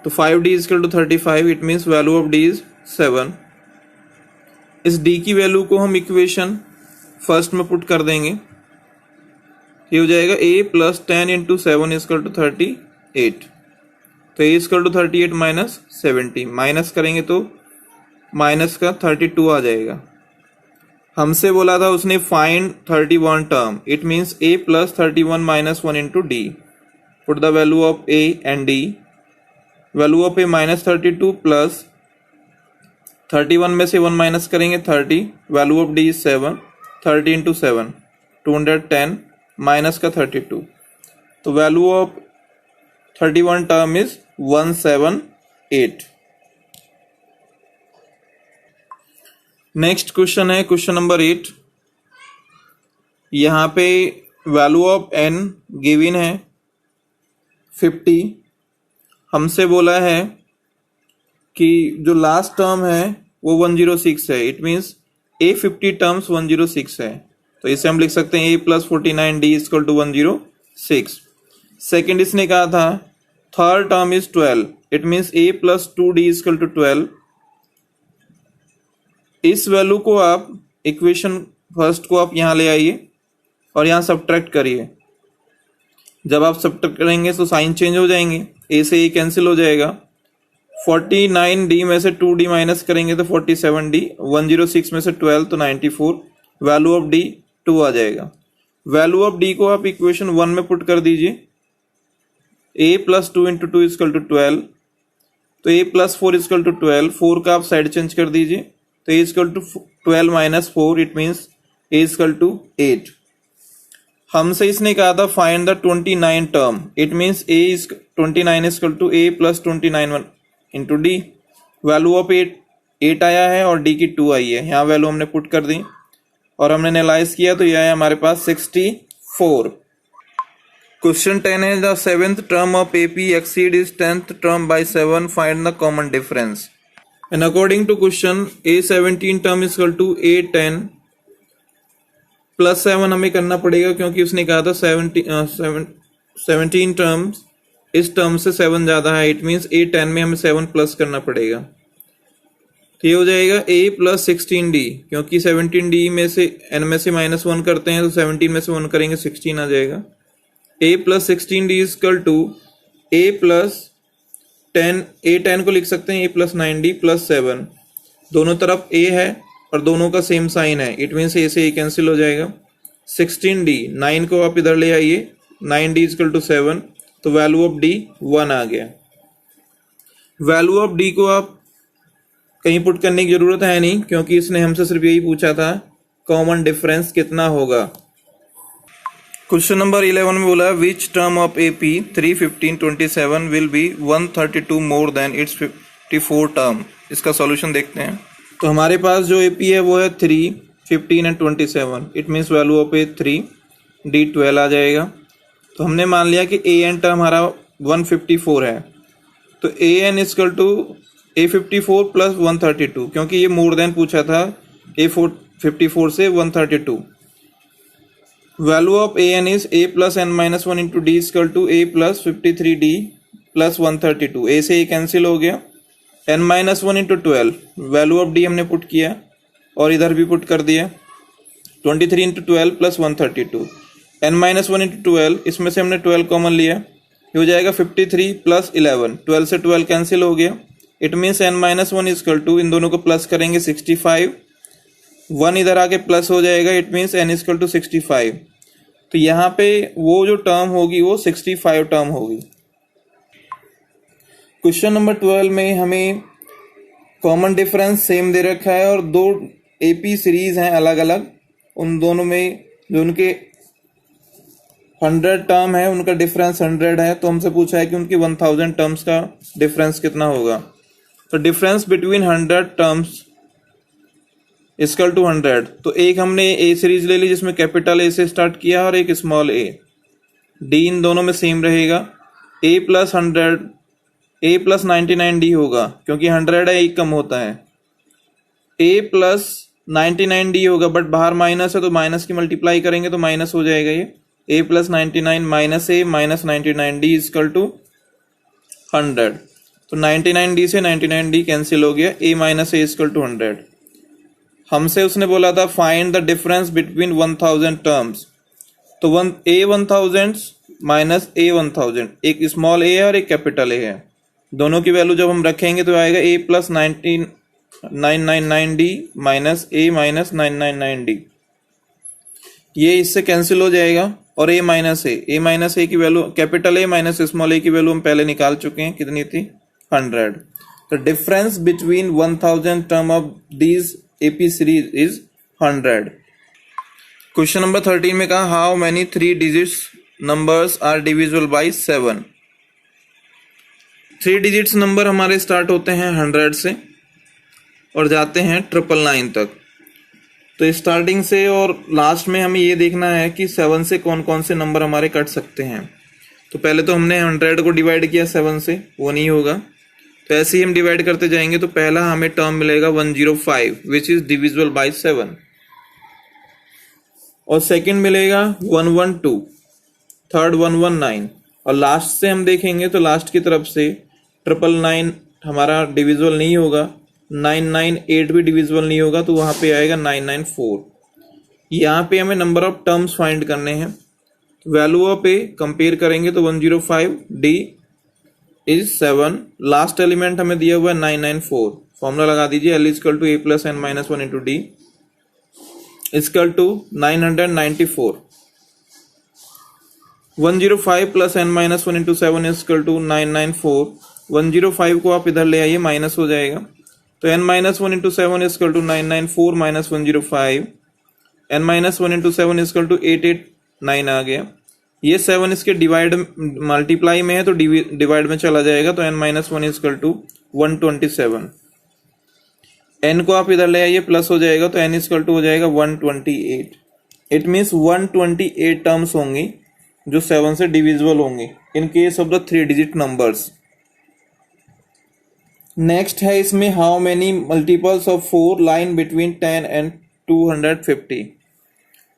तो 5d equal to 35, it means value of d is 7। इस d की वैल्यू को हम इक्वेशन फर्स्ट में पुट कर देंगे, ये हो जाएगा a plus 10 into 7 equal to 38, तो a equal to 38 minus 70, minus करेंगे तो माइनस का 32 आ जाएगा। हमसे बोला था उसने find 31 term, it means a plus 31 minus 1 into D, put the value of a and d। Value of a minus 32 plus 31 में से 1 माइनस करेंगे 30, value of d is 7, 30 into 7 210 minus का 32, तो value of 31 term is 178। Next question है क्वेश्चन नंबर 8, यहां पे वैल्यू ऑफ n गिवन है 50। हमसे बोला है कि जो लास्ट टर्म है वो 106 है, इट मीन्स a 50 टर्म्स 106 है, तो इसे हम लिख सकते हैं a plus 49d equal to 106। Second इसने कहा था third term is 12, it means a plus 2d equal to 12। इस वैल्यू को आप इक्वेशन फर्स्ट को आप यहां ले आइए और यहां सब्ट्रैक्ट करिए। जब आप सब्ट्रैक्ट करेंगे तो साइन चेंज हो जाएंगे, a से a कैंसिल हो जाएगा। 49d में से 2d माइनस करेंगे तो 47d, 106 में से 12 तो 94, वैल्यू ऑफ डी 2 आ जाएगा। वैल्यू ऑफ डी को आप इक्वेशन 1 में पुट कर दीजिए, a plus 2 into 2 equal to 12, तो a प्लस 4 इजकल टू 12, 4 का आप साइड चेंज कर दीजिए, तो a equal to 12 minus 4, it means a equal to 8। हमसे इसने कहा था find the 29 term, it means a is 29 equal to a plus 29 into D. Value of 8 आया है और d की 2 आई है, यहाँ वैल्यू हमने पुट कर दी और हमने एनालाइज किया तो यह है हमारे पास 64। क्वेश्चन 10 है the 7th term of AP exceed is 10th term by 7, find the common difference, and according to question A17 term is equal to A10 plus 7 हमें करना पड़ेगा क्योंकि उसने कहा था 17 टर्म्स इस टर्म से 7 ज्यादा है, इट मीन्स A10 में हमें 7 प्लस करना पड़ेगा, तो ये हो जाएगा A प्लस 16D, क्योंकि 17D में से n में से -1 करते हैं तो 17 में से 1 करेंगे 16 आ जाएगा। A plus 16D equal to A plus 10, A10 को लिख सकते हैं A प्लस 9D प्लस 7, दोनों तरफ A है और दोनों का सेम साइन है, इट मीन्स A से A कैंसिल हो जाएगा। 16D, 9 को आप इधर ले आइए, 9D इजकल टू 7, तो वैल्यू ऑफ D 1 आ गया। वैल्यू ऑफ D को आप कहीं पुट करने की जरूरत है नहीं, क्योंकि इसने हमसे सिर्फ यही पूछा था कॉमन डिफरेंस कितना होगा। क्वेश्चन नंबर 11 में बोला which term of AP 3, 15, 27 will be 132 more than it's 54 term. इसका सॉल्यूशन देखते हैं। तो हमारे पास जो AP है वो है 3, 15 and 27, it means value of A 3, D 12 आ जाएगा। तो हमने मान लिया कि AN टर्म हमारा 154 है, तो AN is equal to A54 plus 132, क्योंकि ये मोर देन पूछा था A54 से 132। Value of AN is A plus n minus 1 into D equal to A plus 53D plus 132। A से A कैंसिल हो गया, n minus 1 into 12, value of D हमने पुट किया और इधर भी पुट कर दिया, 23 into 12 plus 132, n minus 1 into 12, इसमें से हमने 12 कॉमन लिया, ये हो जाएगा 53 प्लस 11, 12 से 12 कैंसिल हो गया, it means n minus 1 equal to, इन दोनों को प्लस करेंगे 65, 1 इधर आके प्लस हो जाएगा, it means n equal to 65। तो यहाँ पे वो जो टर्म होगी वो 65 टर्म होगी। क्वेश्चन नंबर 12 में हमें कॉमन डिफरेंस सेम दे रखा है और दो AP सीरीज हैं अलग अलग, उन दोनों में जो उनके 100 टर्म है उनका डिफरेंस 100 है, तो हमसे पूछा है कि उनकी 1000 टर्म्स का डिफरेंस कितना होगा। तो difference between 100 terms equal to 100, तो एक हमने A सीरीज ले ली जिसमें कैपिटल A से स्टार्ट किया और एक स्मॉल a, D इन दोनों में सेम रहेगा। A plus 100, A plus 99D होगा क्योंकि 100 है, एक कम होता है। A प्लस 99D होगा, बट बाहर माइनस है तो माइनस की मल्टीप्लाई करेंगे तो माइनस हो जाएगा ये। A plus 99 minus A minus 99D equal to 100, तो 99D से 99D कैंसिल हो गया, A minus A equal to 100। हमसे उसने बोला था find the difference between 1000 terms, तो A1000 माइनस A1000, एक स्मॉल a है और एक कैपिटल A है, दोनों की वैल्यू जब हम रखेंगे तो आएगा A plus 999D minus A minus 999D, ये इससे कैंसिल हो जाएगा और A माइनस A की value capital A minus small a की वैल्यू हम पहले निकाल चुके हैं, कितनी थी 100। तो difference between 1000 term of these AP series is 100। Question number 13 में कहा how many 3 digits numbers are divisible by 7। 3 digits number हमारे स्टार्ट होते हैं 100 से और जाते हैं 999 तक। तो स्टार्टिंग से और लास्ट में हमें ये देखना है कि 7 से कौन कौन से नंबर हमारे कट सकते हैं। तो पहले तो हमने 100 को डिवाइड किया 7 से, वो नहीं होगा, तो ऐसे ही हम डिवाइड करते जाएंगे। तो पहला हमें टर्म मिलेगा 105 विच इज डिविजिबल बाय 7, और सेकंड मिलेगा 112, थर्ड 119, और लास्ट से हम देखेंगे तो लास्ट की तरफ से 999 हमारा डिविजिबल नहीं होगा, 998 भी डिविजिबल नहीं होगा, तो वहां पे आएगा 994। यहाँ पे हमें नंबर ऑफ टर्म्स फाइंड करने हैं। वैल्यू ऑफ ए कंपेयर करेंगे तो 105, D इज 7, लास्ट एलिमेंट हमें दिया हुआ है 994, फॉर्मूला लगा दीजिए L equal to A plus n minus 1 into D। Equal to 994. 105 plus n minus 1 into 7 equal to 994. 105 को आप इधर ले आइए, माइनस हो जाएगा, तो n minus 1 into 7 equal to 994 minus 105. n minus 1 into 7 equal to 889 आ गया. ये 7 इसके डिवाइड मल्टीप्लाई में है तो डिवाइड में चला जाएगा, तो n minus 1 equal to 127. n को आप इधर ले आइए, प्लस हो जाएगा, तो n इक्वल टू हो जाएगा 128. इट मीन्स 128 टर्म्स होंगी जो 7 से डिविजिबल होंगे in case of the 3 digit numbers. Next है इसमें how many multiples of 4 line between 10 and 250.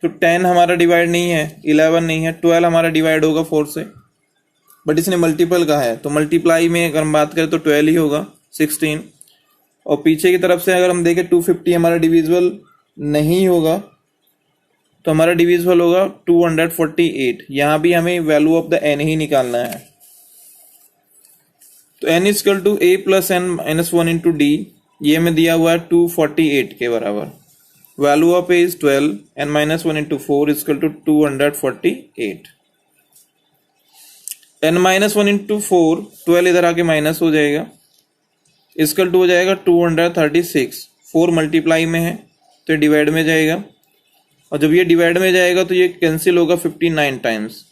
तो 10 हमारा डिवाइड नहीं है, 11 नहीं है, 12 हमारा डिवाइड होगा 4 से, बट इसने मल्टीपल कहा है, तो मल्टीप्लाई में अगर हम बात करें तो 12 ही होगा, 16. और पीछे की तरफ से अगर हम देखें 250 हमारा डिविजिबल नहीं होगा, तो हमारा डिविजिबल होगा 248. यहाँ भी हमें वैल्यू ऑफ द n ही निकालना है. तो n equal to a plus n minus 1 into D, ये हमें दिया हुआ है 248 के बराबर. Value of a is 12, n minus 1 into 4 equal to 248. n minus 1 into 4, 12 इधर आके माइनस हो जाएगा, इक्वल टू हो जाएगा 236. 4 मल्टीप्लाई में है तो डिवाइड में जाएगा, और जब ये डिवाइड में जाएगा तो ये कैंसिल होगा 59 टाइम्स.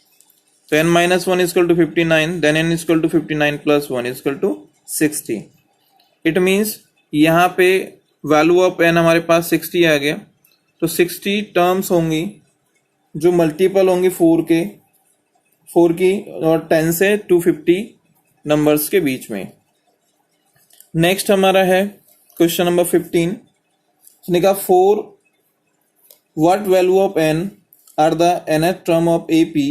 तो n minus 1 equal to 59, then n equal to 59 plus 1 equal to 60. It means यहाँ पे वैल्यू ऑफ n हमारे पास 60 आ गया, तो 60 टर्म्स होंगी जो मल्टीपल होंगी 4 की और 10 से 250 नंबर्स के बीच में. नेक्स्ट हमारा है क्वेश्चन नंबर 15. इसने कहा 4 what value of n are the nth term of AP.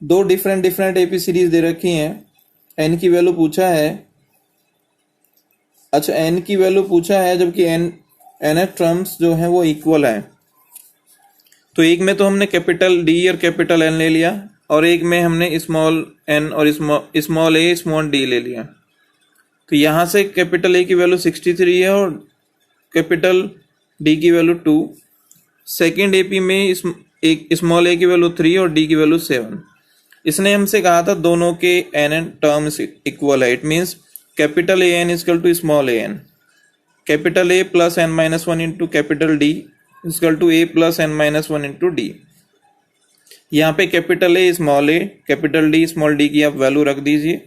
दो डिफरेंट AP सीरीज दे रखी हैं, n की वैल्यू पूछा है. अच्छा, n की वैल्यू पूछा है जबकि nth टर्म्स जो है वो इक्वल है. तो एक में तो हमने कैपिटल D और कैपिटल N ले लिया, और एक में हमने स्मॉल n और स्मॉल a स्मॉल d ले लिया. तो यहाँ से कैपिटल A की वैल्यू 63 है और कैपिटल D की वैल्यू 2. सेकेंड AP में एक स्मॉल a की वैल्यू 3 और d की वैल्यू 7. इसने हमसे कहा था दोनों के n टर्म्स इक्वल है. It means capital AN equal to small an. Capital A plus n minus 1 into capital D equal to a plus n minus 1 into D. यहाँ पे capital A small a, capital D small d की आप वैल्यू रख दीजिए.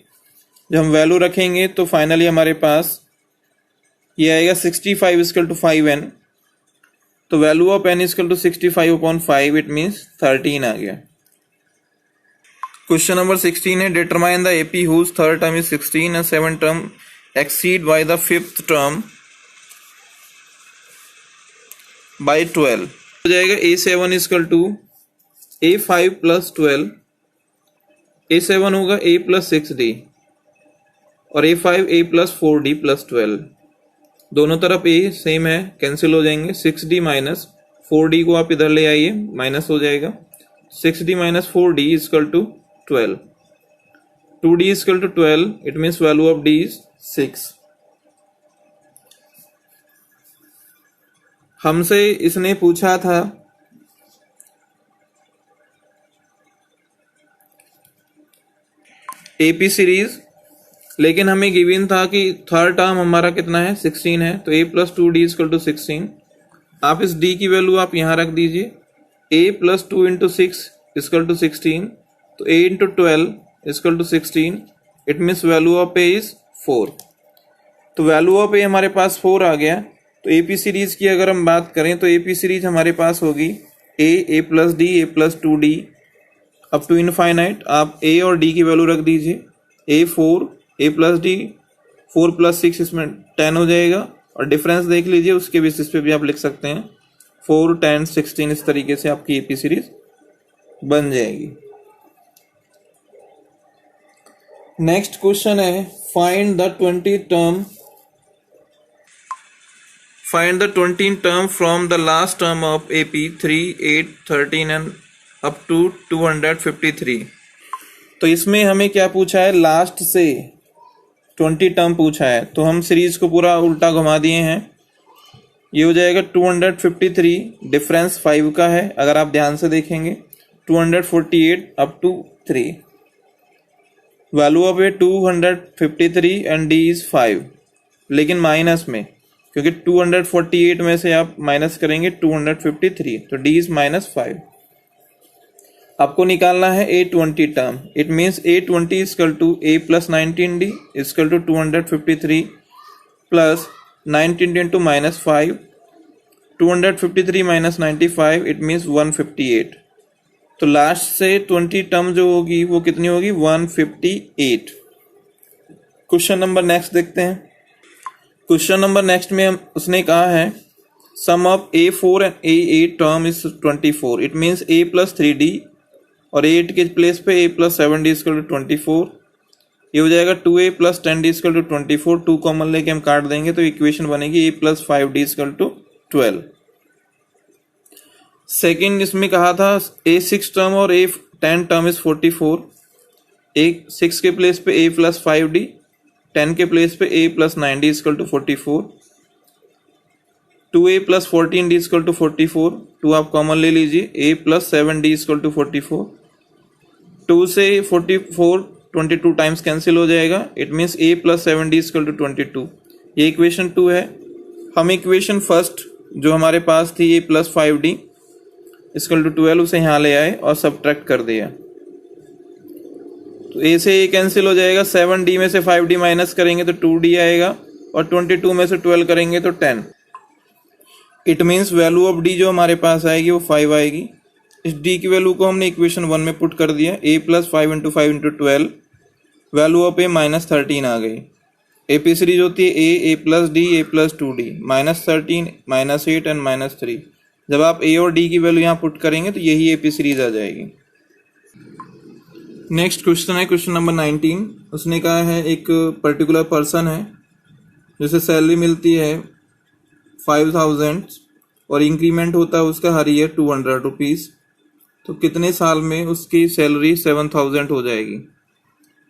जब हम वैल्यू रखेंगे तो फाइनली हमारे पास ये आएगा 65 इक्वल टू 5n. तो value of n equal to 65 upon 5, it means 13 आ गया. क्वेश्चन नंबर 16 है determine the AP whose third term is 16 and 7 term exceed by the fifth term by 12. हो जाएगा A7 equal to A5 plus 12. A7 होगा A प्लस 6D और A5 A plus 4D plus 12. दोनों तरफ A सेम है, कैंसिल हो जाएंगे. 6D माइनस 4D को आप इधर ले आइए, माइनस हो जाएगा. 6D minus 4D equal to 12. 2D equal to 12. It means value of D is 6. हमसे इसने पूछा था AP सीरीज, लेकिन हमें गिवन था कि थर्ड टर्म हमारा कितना है, 16 है. तो A plus 2D equal to 16. आप इस D की वैल्यू आप यहाँ रख दीजिए. A plus 2 into 6 equal to 16. तो A into 12 equal to 16. It means value of A is 4. तो वैल्यू ऑफ A हमारे पास 4 आ गया. तो AP सीरीज की अगर हम बात करें तो AP सीरीज हमारे पास होगी A plus D, A plus 2D up to infinite. आप A और D की वैल्यू रख दीजिए. A 4, A plus D, 4 plus 6 इसमें 10 हो जाएगा. और डिफरेंस देख लीजिए, उसके बेसिस पे भी आप लिख सकते हैं. 4, 10, 16 इस तरीके से आपकी AP सीरीज बन जाएगी. नेक्स्ट क्वेश्चन है find the 20 term. Find the 20 term from the last term of AP 3, 8, 13 and up to 253. तो इसमें हमें क्या पूछा है, लास्ट से 20 टर्म पूछा है. तो हम सीरीज को पूरा उल्टा घुमा दिए हैं. ये हो जाएगा 253, डिफरेंस 5 का है अगर आप ध्यान से देखेंगे, 248 up to 3, value of A 253 and D is 5, लेकिन माइनस में, क्योंकि 248 में से आप माइनस करेंगे 253, तो डी इज -5। आपको निकालना है A20 term, it means A20 equal to A plus 19D equal to 253 plus 19 into -5, 253 minus 95 it means 158। तो लास्ट से 20 टर्म जो होगी वो कितनी होगी, 158। क्वेश्चन नंबर नेक्स्ट देखते हैं। क्वेश्चन नंबर नेक्स्ट में हम उसने कहा है sum of A4 and A8 term is 24, it means A plus 3D और 8 के प्लेस पे A plus 7D equal to 24, ये हो जाएगा 2A plus 10D is equal to 24, 2 common लेके हम काट देंगे तो इक्वेशन बनेगी A plus 5D equal to 12। Second इसमें कहा था A6 टर्म और A10 टर्म इज 44, एक 6 के प्लेस पे A प्लस 5D, 10 के प्लेस पे A plus 9D equal to 44, 2A plus 14D equal to 44, 2 आप कॉमन ले लीजिए, A plus 7D equal to 44, 2 से 44 22 टाइम्स कैंसिल हो जाएगा, it means A plus 7D equal to 22। ये इक्वेशन 2 है। हम इक्वेशन फर्स्ट जो हमारे पास थी A plus 5D equal to 12 उसे यहाँ ले आए और सब्ट्रैक्ट कर दिया, तो A से A कैंसिल हो जाएगा, 7D में से 5D माइनस करेंगे तो 2D आएगा और 22 में से 12 करेंगे तो 10। It means value of D जो हमारे पास आएगी वो 5 आएगी। इस D की वैल्यू को हमने इक्वेशन 1 में पुट कर दिया, A plus 5 into 5 into 12, value of A -13 आ गई। AP सीरीज होती है A plus D, A plus 2D, -13, -8 and -3। जब आप A और D की वैल्यू यहाँ पुट करेंगे तो यही AP सीरीज आ जाएगी। नेक्स्ट क्वेश्चन है क्वेश्चन नंबर 19। उसने कहा है एक पर्टिकुलर पर्सन है जिसे सैलरी मिलती है 5000 और इंक्रीमेंट होता है उसका हर ईयर 200 रुपीज़, तो कितने साल में उसकी सैलरी 7000 हो जाएगी।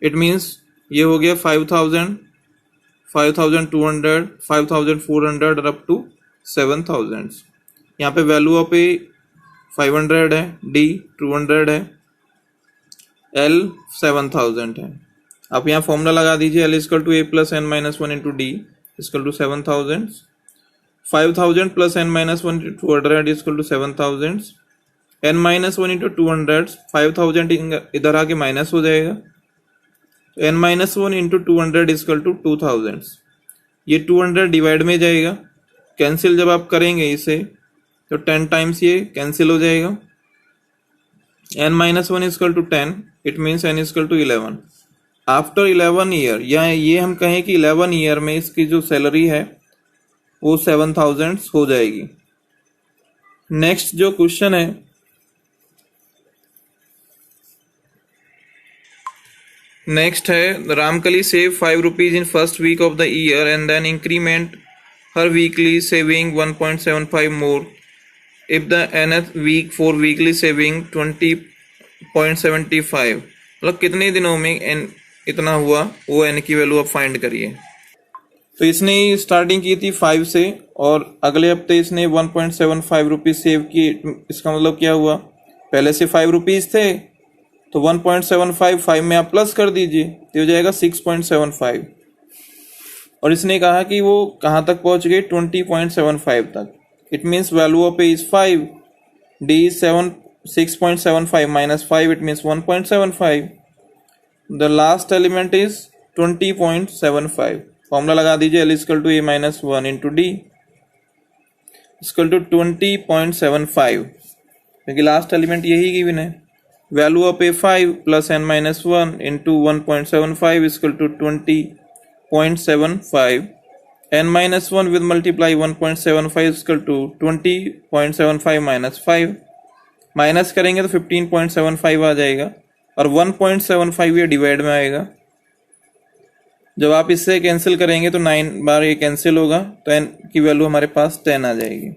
इट मीन्स ये हो गया 5000, 5200, 5400 और अप टू 7000। यहाँ पे वैल्यू ऑफ ए 500 है, D 200 है, L 7000 है। आप यहाँ फॉर्मूला लगा दीजिए, L equal to A plus n minus 1 into D equal to 7000, 5000 plus n minus 1 into 200 equal to 7000, n minus 1 into 200, 5000 इधर आके माइनस हो जाएगा, n minus 1 into 200 equal to 2000। ये 200 डिवाइड में जाएगा, कैंसिल जब आप करेंगे इसे तो 10 टाइम्स ये कैंसिल हो जाएगा, n minus 1 equal to 10, it means n equal to 11। After 11 year, या ये हम कहें कि 11 ईयर में इसकी जो सैलरी है वो 7000 हो जाएगी। नेक्स्ट जो क्वेश्चन है, नेक्स्ट है Ramkali save 5 rupees in first week of the year and then increment her weekly saving 1.75 more if the nth week for weekly saving 20.75, मतलब कितने दिनों में n इतना हुआ, वो n की वैल्यू आप फाइंड करिए। तो इसने स्टार्टिंग की थी 5 से और अगले हफ्ते इसने 1.75 रुपीज सेव की। इसका मतलब क्या हुआ, पहले से 5 रुपीज थे तो 1.75 5 में आप प्लस कर दीजिए तो हो जाएगा 6.75, और इसने कहा कि वो कहाँ तक पहुंच गए, 20.75 तक। It means value of A is 5, D is 6.75 minus 5, it means 1.75. The last element is 20.75. Formula लगा दीजिए, L equal to A minus 1 into D equal to 20.75, क्योंकि लास्ट एलिमेंट यही गिवन है। Value of A 5 plus n minus 1 into 1.75 equal to 20.75, n minus 1 with multiply 1.75 is equal to 20.75 minus 5, minus करेंगे तो 15.75 आ जाएगा और 1.75 ये डिवाइड में आएगा। जब आप इससे कैंसिल करेंगे तो 9 बार ये कैंसिल होगा तो n की वैल्यू हमारे पास 10 आ जाएगी।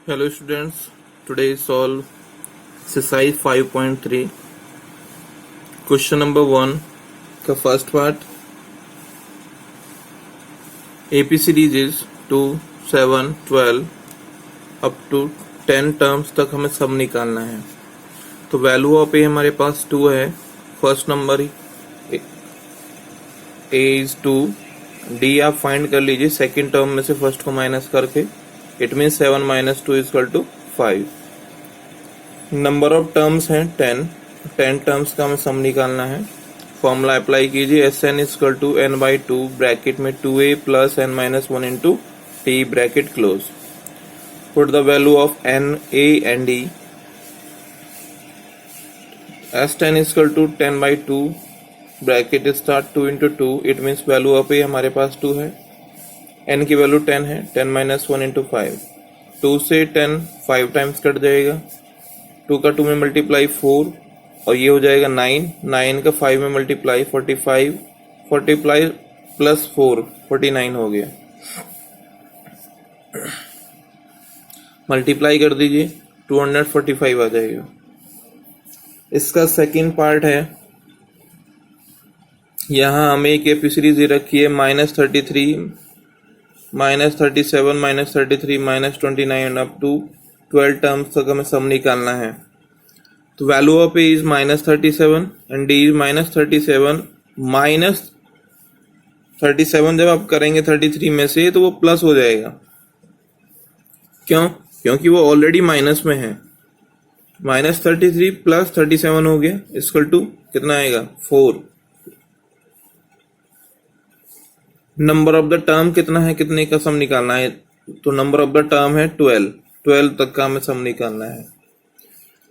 Hello students, Today solve exercise 5.3. Question number 1 का first part. AP series is 2, 7, 12 up to 10 terms तक हमें सब निकालना है. तो वैल्यू ऑफ ए हमारे पास 2 है. First number A is 2. D आप फाइंड कर लीजिए सेकेंड टर्म में से फर्स्ट को माइनस करके. It mean 7 minus 2 equal to 5. Number of terms हैं 10. 10 टर्म्स का हमें सम निकालना है. फॉर्मूला अप्लाई कीजिए. S N equal to N by 2 bracket में 2a plus N minus 1 into T bracket close. Put the value of N A and D. S10 is equal to 10 by 2 bracket start 2 into 2. It means value of ए हमारे पास 2 है. n की वैल्यू 10 है. 10 माइनस 1 इंटू 5. 2 से 10 5 टाइम्स कट जाएगा. 2 का 2 में मल्टीप्लाई 4 और ये हो जाएगा 9. 9 का 5 में मल्टीप्लाई 45. 45 प्लस 4 49 हो गया. मल्टीप्लाई कर दीजिए 245 आ जाएगा. इसका सेकंड पार्ट है. यहाँ हमें एक एपी सीरीज दे रखी है -33, -37, -33, -29 अप टू 12 टर्म्स तक हमें सम निकालना है. तो value of A is -37 and D is -37. -37 जब आप करेंगे 33 में से तो वो प्लस हो जाएगा. क्यों? क्योंकि वो ऑलरेडी माइनस में है. -33 प्लस 37 हो गया इक्वल टू कितना आएगा 4. नंबर ऑफ द टर्म कितना है, कितने का सम निकालना है. तो नंबर ऑफ द टर्म है 12. 12 तक का हमें सम निकालना है.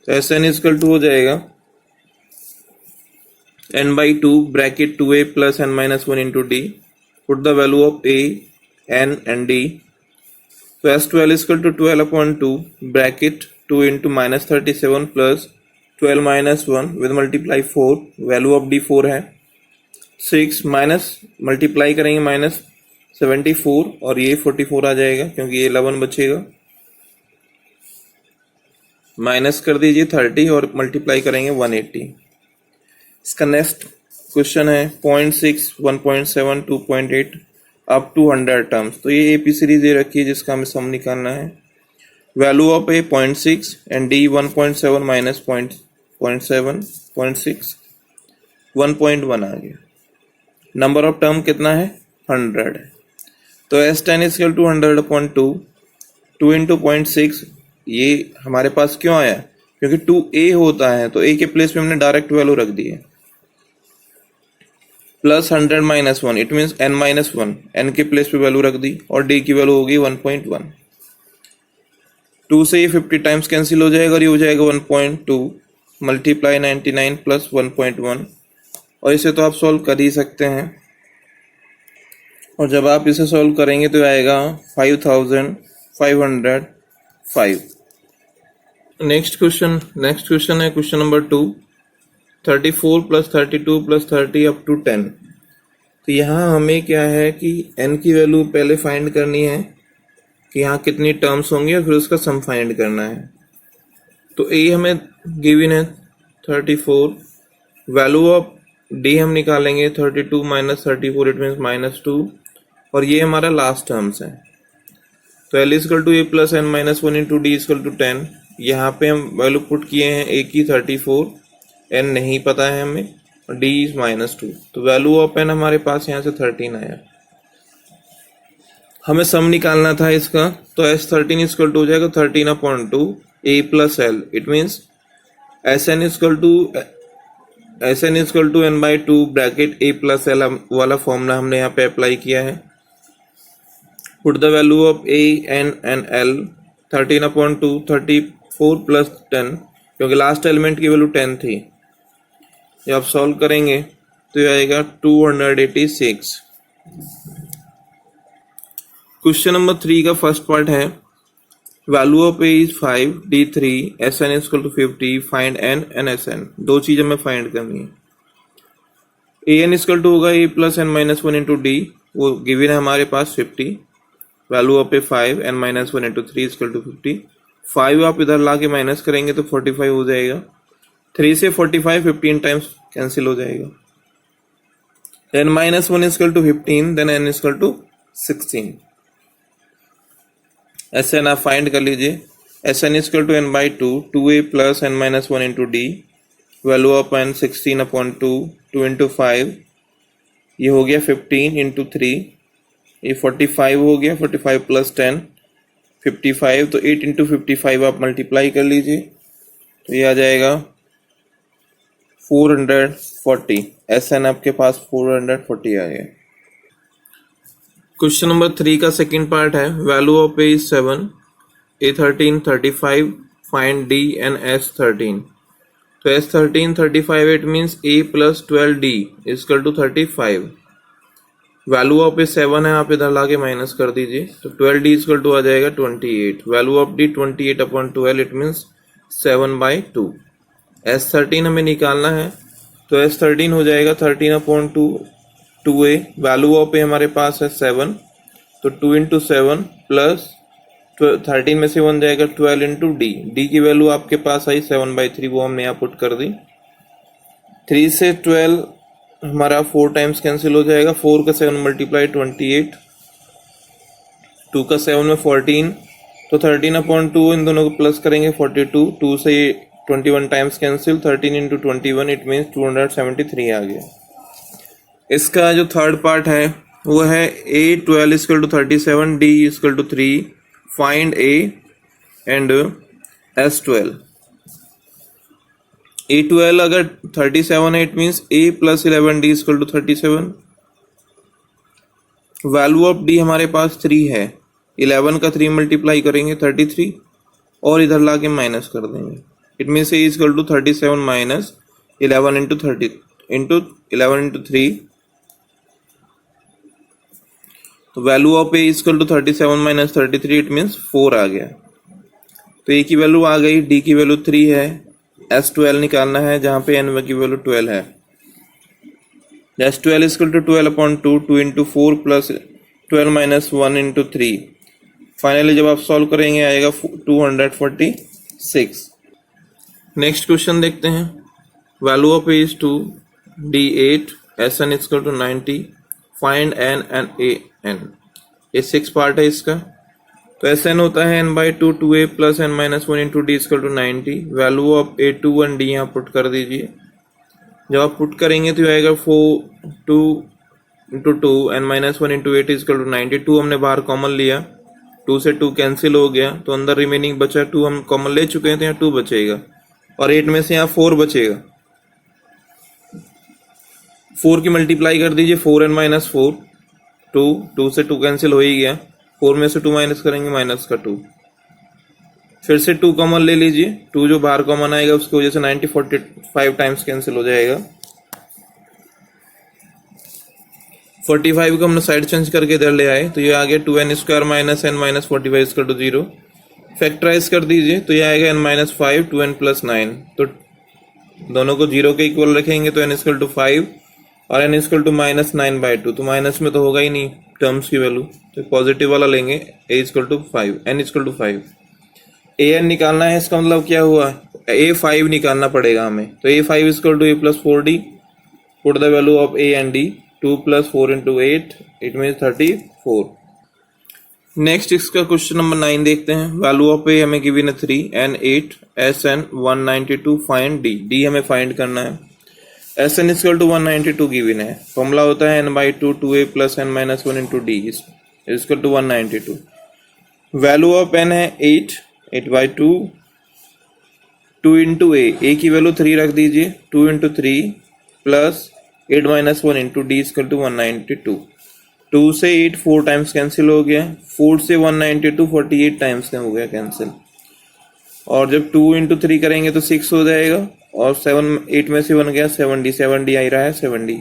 तो एस एन इक्वल टू हो जाएगा n by 2 bracket 2a plus n minus 1 into D. Put the value of a n and d. तो S12 equal to 12 upon 2 bracket 2 into -37 plus 12 minus 1 with multiply 4. Value of D 4 है. 6 माइनस मल्टीप्लाई करेंगे -74 और ये 44 आ जाएगा क्योंकि ये 11 बचेगा. माइनस कर दीजिए 30 और मल्टीप्लाई करेंगे 180. इसका नेक्स्ट क्वेश्चन है 0.6, 1.7, 2.8 अप टू 100 टर्म्स. तो ये एपी सीरीज दे रखी है जिसका हमें सम निकालना है. Value of A 0.6 and D 1.7 minus 0.7 0.6 1.1 आ गया. नंबर ऑफ टर्म कितना है 100 है. तो S10 equal to 100 upon 2. 2 into 0.6 ये हमारे पास क्यों आया? क्योंकि 2a होता है तो a के प्लेस पे हमने डायरेक्ट वैल्यू रख दी है. Plus 100 minus 1 it means n minus 1. n के प्लेस पे वैल्यू रख दी और d की वैल्यू होगी 1.1. 2 से ये 50 टाइम्स कैंसिल हो जाएगा और ये हो जाएगा 1.2 मल्टीप्लाई 99 प्लस 1.1. और इसे तो आप सॉल्व कर ही सकते हैं. और जब आप इसे सॉल्व करेंगे तो आएगा 5505. नेक्स्ट क्वेश्चन है question number 2. 34 plus 32 plus 30 up to 10. तो यहाँ हमें क्या है कि n की वैल्यू पहले फाइंड करनी है कि यहाँ कितनी टर्म्स होंगी और फिर उसका सम फाइंड करना है. तो a हमें गिवन है 34. वैल्यू ऑफ d हम निकालेंगे 32 माइनस 34 इट मीन्स -2 और ये हमारा लास्ट टर्म्स है. तो l equal to A plus N minus 1 into D equal to 10. यहाँ पे हम वैल्यू पुट किए हैं a की 34, n नहीं पता है हमें और d इज -2. तो वैल्यू ऑफ n हमारे पास यहाँ से 13 आया. हमें सम निकालना था इसका. तो S13 इक्वल टू हो जाएगा 13 upon 2 a plus l. It means SN equal to n by 2 bracket a plus l वाला फॉर्मूला हमने यहाँ पे अप्लाई किया है. Put the value of a n and l. 13 upon 2 34 plus 10 क्योंकि लास्ट एलिमेंट की वैल्यू 10 थी. जब आप सॉल्व करेंगे तो ये आएगा 286. क्वेश्चन नंबर 3 का फर्स्ट पार्ट है. Value of A is 5, D 3, SN equal to 50. Find n and SN. दो चीजें हमें फाइंड करनी है. an इक्वल टू होगा a plus n minus 1 into D. वो गिवन है हमारे पास 50. Value of A 5 n minus 1 into 3 equal to 50. 5 आप इधर ला के माइनस करेंगे तो 45 हो जाएगा। 3 से 45 15 टाइम्स कैंसिल हो जाएगा। n minus 1 is equal to 15, then n is equal to 16। Sn आप फाइंड कर लीजिए। Sn is equal to n by 2, 2a plus n minus 1 into d, value of n 16 upon 2, 2 into 5, ये हो गया 15 into 3, ये 45 हो गया, 45 प्लस 10 55, तो 8 into 55 आप मल्टीप्लाई कर लीजिए तो ये आ जाएगा 440। Sn आपके पास 440 आ गया। क्वेश्चन नंबर 3 का सेकंड पार्ट है, value of a is 7, a13 35, find d and s13। तो s13 35, it means a plus 12d is equal to 35। Value of a 7 है, आप इधर लाके माइनस कर दीजिए तो 12d इज इक्वल टू आ जाएगा 28। Value of d 28 upon 12, it means 7/2। s13 हमें निकालना है तो s13 हो जाएगा 13 अपॉन 2, 2a, वैल्यू ऑफ ए हमारे पास है 7, तो 2 into 7 प्लस 13 में से 1 जाएगा 12 into d की वैल्यू आपके पास आई 7/3, वो हमने यहाँ पुट कर दी। 3 से 12 हमारा 4 टाइम्स कैंसिल हो जाएगा, 4 का 7 मल्टीप्लाई 28, 2 का 7 में 14, तो 13 अपॉन 2 इन दोनों को प्लस करेंगे 42, 2 से 21 times cancel, 13 into 21, it means 273 आ गया। इसका जो थर्ड पार्ट है वो है a12 equal to 37, d equal to 3, find a and s12। a12 अगर 37 है, it means a plus 11d equal to 37। Value of d हमारे पास 3 है, 11 का 3 मल्टीप्लाई करेंगे 33 और इधर ला के माइनस कर देंगे, it means a equal to 37 minus 11 into 30 into 11 into 3, तो value of a equal to 37 minus 33, it means 4 आ गया। तो a की वैल्यू आ गई, d की वैल्यू 3 है, s12 निकालना है जहां पे n की वैल्यू 12 है। s12 equal to 12 upon 2, 2 into 4 plus 12 minus 1 into 3। Finally जब आप सॉल्व करेंगे आएगा 246। नेक्स्ट क्वेश्चन देखते हैं, value of a is 2, d 8, sn equal to 90, find n and an। ये 6 पार्ट है इसका। तो Sn होता है n by 2, 2a plus n minus 1 into D equal to 90। Value of a 2 and d यहाँ पुट कर दीजिए। जब आप पुट करेंगे तो आएगा 2 into 2 n minus 1 into 8 equal to 90। 2 हमने बाहर कॉमन लिया, 2 से 2 कैंसिल हो गया तो अंदर रिमेनिंग बचा 2, हम कॉमन ले चुके हैं तो यहाँ 2 बचेगा और 8 में से यहाँ 4 बचेगा। 4 की मल्टीप्लाई कर दीजिए, 4n माइनस 4, 2 से 2 कैंसिल हो ही गया, 4 में से 2 माइनस करेंगे माइनस का 2, फिर से 2 कॉमन ले लीजिए, 2 जो बाहर कॉमन आएगा उसकी वजह से 90 45 टाइम्स कैंसिल हो जाएगा। 45 को हमने साइड चेंज करके इधर ले आए तो ये आ गया 2n square minus n minus 45 equal to 0। Factorise कर दीजिए तो ये आएगा n माइनस 5, 2n प्लस 9, तो दोनों को 0 के इक्वल रखेंगे तो n इक्वल टू 5 और n इक्वल टू माइनस 9/2, तो माइनस में तो होगा ही नहीं टर्म्स की वैल्यू, तो पॉजिटिव वाला लेंगे a equal to 5, n equal to 5। an निकालना है, इसका मतलब क्या हुआ, a5 निकालना पड़ेगा हमें, तो a5 equal to a plus 4d, put the value of a and d, 2 plus 4 into 8, it means 34। Next इसका क्वेश्चन नंबर 9 देखते हैं, वैल्यू ऑफ a हमें गिवन है 3, n 8, sn 192, find d, d हमें फाइंड करना है। Sn इक्वल टू 192 गिवन है, फॉर्मूला होता है n by 2, 2a plus n minus 1 into D equal to 192। Value of n है 8, 8 by 2, 2 इंटू a की वैल्यू 3 रख दीजिए, 2 into 3 plus 8 minus 1 into D equal to 192। 2 से 8 4 टाइम्स कैंसिल हो गया, 4 से 192 48 टाइम्स हो गया कैंसिल, और जब 2 इंटू 3 करेंगे तो 6 हो जाएगा और 8 में से 1 गया 70 आ रहा है 70।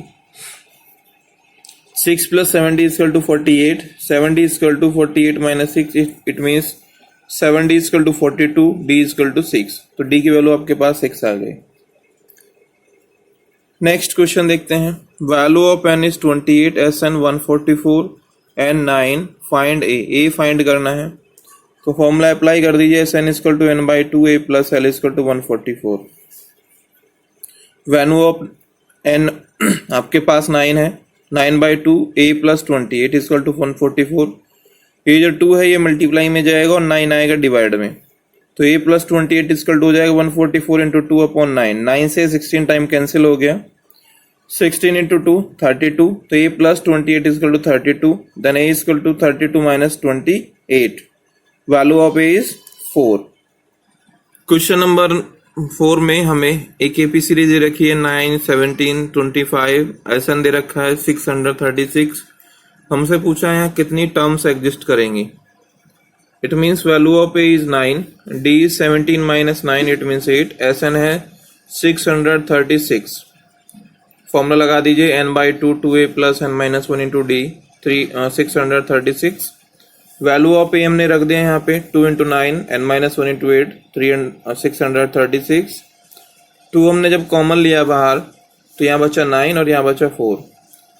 6 plus 70 equal to 48, 70 equal to 48 minus 6, it means 70 equal to 42, d equal to 6, तो d की वैल्यू आपके पास 6 आ गई। नेक्स्ट क्वेश्चन देखते हैं, value of n is 28, sn 144, n 9, find a find करना है। तो फॉर्मूला अप्लाई कर दीजिए, S N equal to N by two A plus L equal to 144। Value of N आपके पास 9 है, 9 by two A plus 28 equal to 144। ये जो 2 है ये मल्टीप्लाई में जाएगा और 9 आएगा डिवाइड में, तो ए प्लस 28 इक्वल टू हो जाएगा 144 इंटू 2/9। 9 से 16 टाइम कैंसिल हो गया, 16 इंटू 2 32, तो a plus 28 equal to 32, then a equal to 32 minus 28, value of A is 4। Question number 4 में हमें एक एपी सीरीज दे रखी है 9, 17, 25, एसएन दे रखा है 636। हमसे पूछा है कितनी टर्म्स एग्जिस्ट करेंगी। It means value of A is 9, d is 17 minus 9, it means 8, s n है 636। फॉर्मूला लगा दीजिए, n by two two A plus N minus 1 into d 636। Value of a हमने रख दिया यहाँ पे 2 इंटू 9 एन माइनस 1 इंटू 8 636। 2 हमने जब कॉमन लिया बाहर तो यहाँ बचा 9 और यहाँ बचा 4,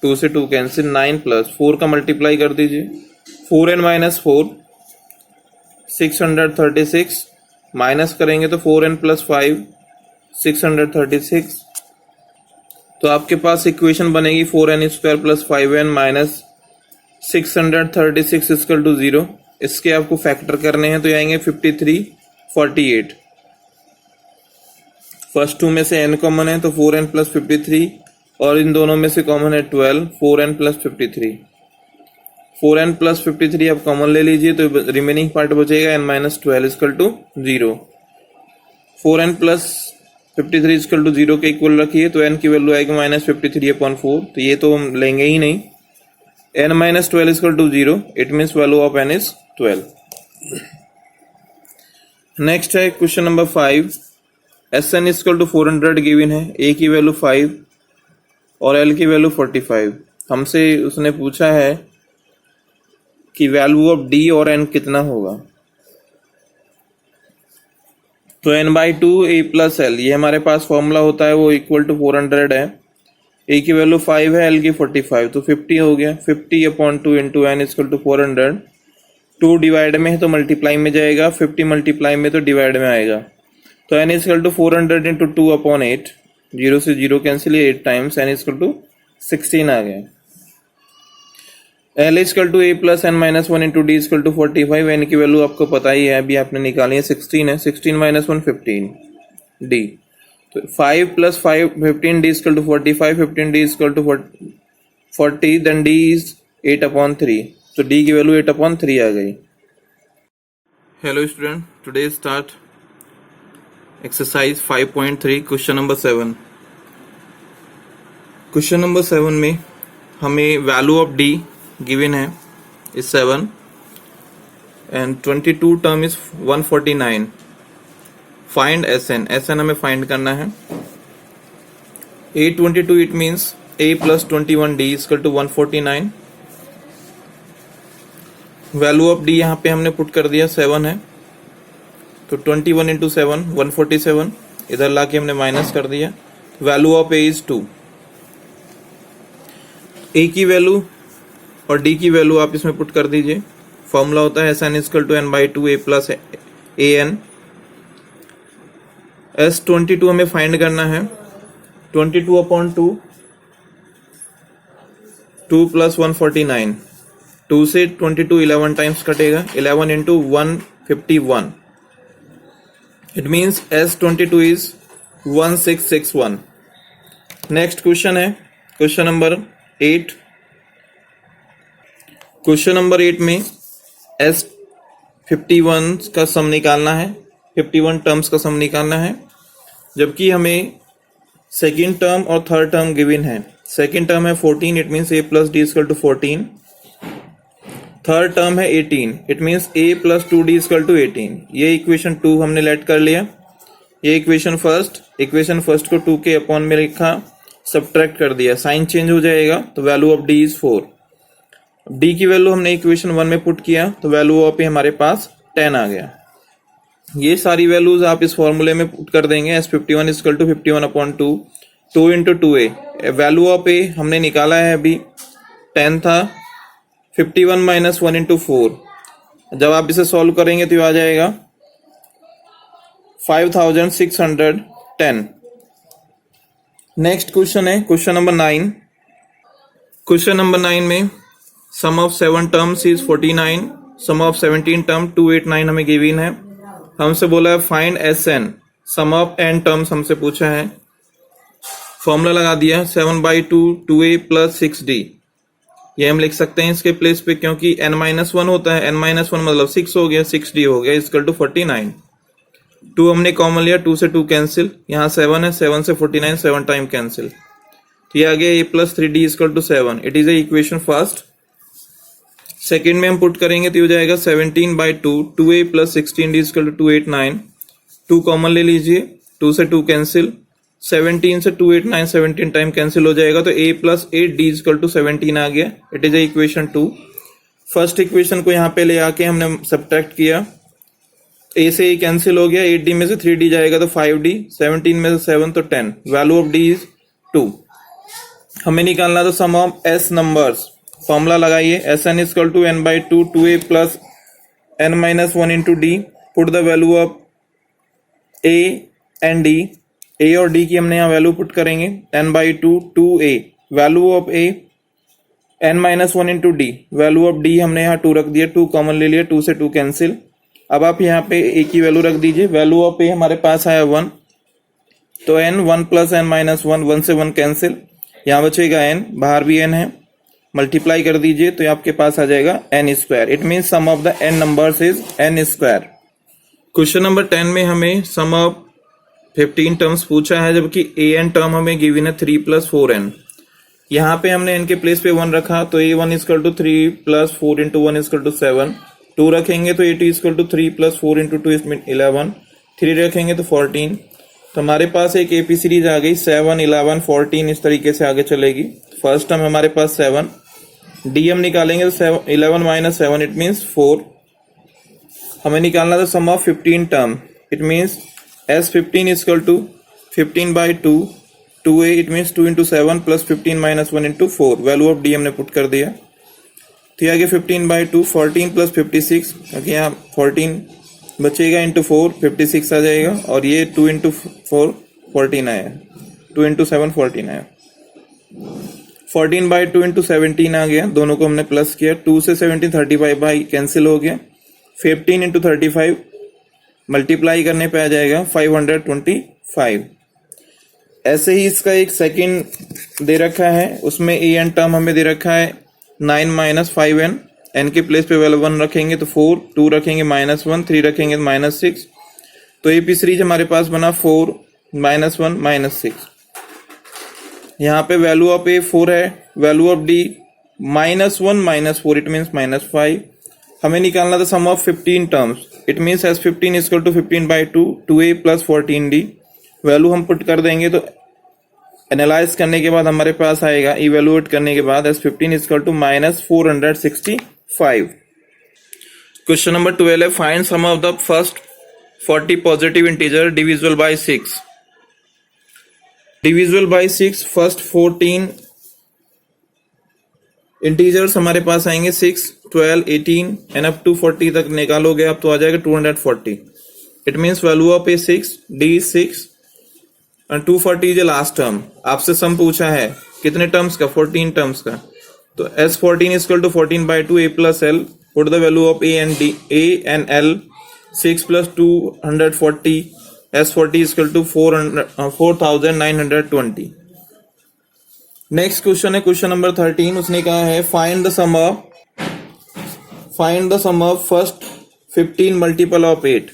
2 से 2 कैंसिल, 9 प्लस 4 का मल्टीप्लाई कर दीजिए, 4n माइनस 4 636 माइनस करेंगे तो 4n प्लस 5 636। तो आपके पास इक्वेशन बनेगी 4n square plus 5n minus 636 equal to 0। इसके आपको फैक्टर करने हैं तो ये आएंगे 53, 48। फर्स्ट 2 में से n कॉमन है तो 4n प्लस 53 और इन दोनों में से कॉमन है 12, 4n प्लस 53। 4n प्लस 53 आप कॉमन ले लीजिए तो रिमेनिंग पार्ट बचेगा n minus 12 equal to 0। 4n plus 53 equal to 0 के इक्वल रखिए तो n की वैल्यू आएगी माइनस 53/4, तो ये तो हम लेंगे ही नहीं। n minus 12 equal to 0, it means value of n is 12। Next है question number 5, s N equal to 400 given है, ए की वैल्यू 5 और एल की वैल्यू 45। हमसे उसने पूछा है कि वैल्यू ऑफ डी और एन कितना होगा। तो N by two A plus L, ये हमारे पास फॉर्मूला होता है वो इक्वल टू 400 है, ए की वैल्यू 5 है, एल की 45, तो 50 हो गया। 50/2 into N equal to 400, 2 divide में है तो मल्टीप्लाई में जाएगा, 50 मल्टीप्लाई में तो डिवाइड में आएगा, तो एन इक्वल टू 400 इंटू 2/8, 0 से 0 cancel, 8 times n equal to 16 आ गया। L equal to A plus N minus 1 into D equal to 45, n की वैल्यू आपको पता ही है, अभी आपने निकाली है, 16 है, 16 माइनस 1 15 डी, तो 5 plus 5 15 d equal to 45, 15 d equal to 40, then d is 8/3, तो डी की वैल्यू 8/3 आ गई। Hello student, today start exercise 5.3 question number 7। Question number 7 में हमें वैल्यू ऑफ डी गिवन है is 7 and 22 term is 149। Find S n, S n हमें फाइंड करना है। A22 it means a plus 21 d equal to 149। Value of D यहाँ पे हमने पुट कर दिया 7 है, तो 21 इंटू 7 147, इधर लाके हमने माइनस कर दिया। Value of A is 2। ए की वैल्यू और डी की वैल्यू आप इसमें पुट कर दीजिए। फॉर्मूला होता है S N equal to N by two A plus a n. S22 हमें फाइंड करना है, 22/2, 2 प्लस 149, 2 से 22 11 टाइम्स कटेगा, 11 into 151, it means S22 is 1661। Next question है क्वेश्चन नंबर 8। क्वेश्चन नंबर 8 में S51 का सम निकालना है, 51 टर्म्स का सम निकालना है, जबकि हमें सेकेंड टर्म और थर्ड टर्म गिवन है। सेकेंड टर्म है 14, it means a plus D equal to 14। Third term है 18, it means a plus 2d equal to 18। ये इक्वेशन 2 हमने लेट कर लिया। ये इक्वेशन फर्स्ट को 2 के अपॉन में लिखा, सब्ट्रैक्ट कर दिया, साइन चेंज हो जाएगा, तो value of d is 4। d की वैल्यू हमने इक्वेशन 1 में पुट किया तो वैल्यू ऑफ ए हमारे पास 10 आ गया। ये सारी वैल्यूज आप इस फॉर्मूले में पुट कर देंगे। S51 इक्वल टू 51/2, 2 इंटू 2a। वैल्यू ऑफ ए हमने निकाला है अभी 10 था, 51 माइनस 1 इंटू 4, जब आप इसे सॉल्व करेंगे तो ये आ जाएगा 5610। नेक्स्ट क्वेश्चन है क्वेश्चन नंबर 9। क्वेश्चन नंबर 9 में sum of 7 terms is 49, sum of 17 term 289 हमें गिवन है। हमसे बोला है find S n, sum of n terms हमसे पूछा है। फॉर्मूला लगा दिया 7/2 2a प्लस 6d। ये हम लिख सकते हैं इसके प्लेस पे, क्योंकि n-1 होता है, n-1 मतलब 6 हो गया, 6d हो गया इक्वल टू 49। 2 हमने कॉमन लिया, 2 से 2 कैंसिल, यहाँ 7 है, 7 से 49 7 टाइम कैंसिल, तो ये आ गया a plus 3d equal to 7। It is a equation first. Second में हम पुट करेंगे तो हो जाएगा 17/2 2a plus 16d equal to 289। 2 common ले लीजिए, 2 से 2 कैंसिल, 17 से 289 17 टाइम कैंसिल हो जाएगा, तो a plus 8d equal to 17 आ गया। It is a equation 2। First equation को यहाँ पे ले आके हमने सब्ट्रैक्ट किया, a से a कैंसिल हो गया, 8d में से 3d जाएगा तो 5d, 17 में से 7 तो 10, वैल्यू ऑफ d इज 2। हमें निकालना तो sum of s numbers. Formula लगाइए Sn equal to n/2 2a plus n-1 into d। Put the value of a and d। a और d की हमने यहाँ वैल्यू पुट करेंगे, n/2 2a value of a, n-1 into d value of d हमने यहाँ 2 रख दिया, 2 कॉमन ले लिया, 2 से 2 कैंसिल। अब आप यहाँ पे a की वैल्यू रख दीजिए, वैल्यू ऑफ a हमारे पास आया 1, तो n 1 प्लस n-1 1 से 1 कैंसिल, यहाँ बचेगा n, बाहर भी n है, मल्टीप्लाई कर दीजिए तो आपके पास आ जाएगा n square. It mean sum of the n numbers is n square. Question number 10 में हमें सम ऑफ 15 टर्म्स पूछा है, जबकि an टर्म हमें गिवन है 3 प्लस 4n। यहाँ पे हमने n के प्लेस पे 1 रखा, तो a1 equal to 3 plus 4 into 1 equal to 7। 2 रखेंगे तो a2 equal to 3 plus 4 into 2 11। 3 रखेंगे तो 14। तो हमारे पास एक AP सीरीज आ गई, 7 11 14 इस तरीके से आगे चलेगी। फर्स्ट टर्म हमारे पास 7, d हम निकालेंगे तो 11 माइनस 7 इट मीन्स 4। हमें निकालना था sum of 15 term. It means S15 equal to 15/2 2a, it means 2 into 7 plus 15 minus 1 into 4। Value of d हमने पुट कर दिया, तो आगे 15/2 14 प्लस 56, क्योंकि यहाँ 14 बचेगा इंटू 4 56 आ जाएगा, और ये 2 इंटू 4 14 आया, 2 इंटू 7 14 आया। 14/2 इंटू 17 आ गया, दोनों को हमने प्लस किया, 2 से 17 35 बाई कैंसिल हो गया, 15 इंटू 35 मल्टीप्लाई करने पे आ जाएगा 525। ऐसे ही इसका एक सेकंड दे रखा है, उसमें ए एन टर्म हमें दे रखा है 9 माइनस 5n। n के प्लेस पे वैल्यू 1 रखेंगे तो 4, 2 रखेंगे -1, 3 रखेंगे -6, तो AP सीरीज हमारे पास बना 4 -1 -6। यहाँ पे वैल्यू ऑफ a 4 है, value of d -1 -4 it means -5। हमें निकालना था sum of 15 terms. It means S15 equal to 15/2 2a plus 14d। Value हम पुट कर देंगे तो एनालाइज करने के बाद हमारे पास आएगा, इवेलुएट करने के बाद S15 equal to -465। Question number 12 है find sum of the first 40 positive integer divisible by 6। Divisible by 6 first 14 integers हमारे पास आएंगे 6 12 18 एंड अप टू 40 तक निकालोगे आप तो आ जाएगा 240। It means value of A 6, d 6 और 240 इज लास्ट टर्म। आपसे सम पूछा है कितने टर्म्स का, 14 टर्म्स का, तो S14 equal to 14/2 a plus l। Put the value of a and l। 6 plus 240 S40 equal to 4920। Next question है क्वेश्चन नंबर 13। उसने कहा है find the sum of first 15 multiple of 8।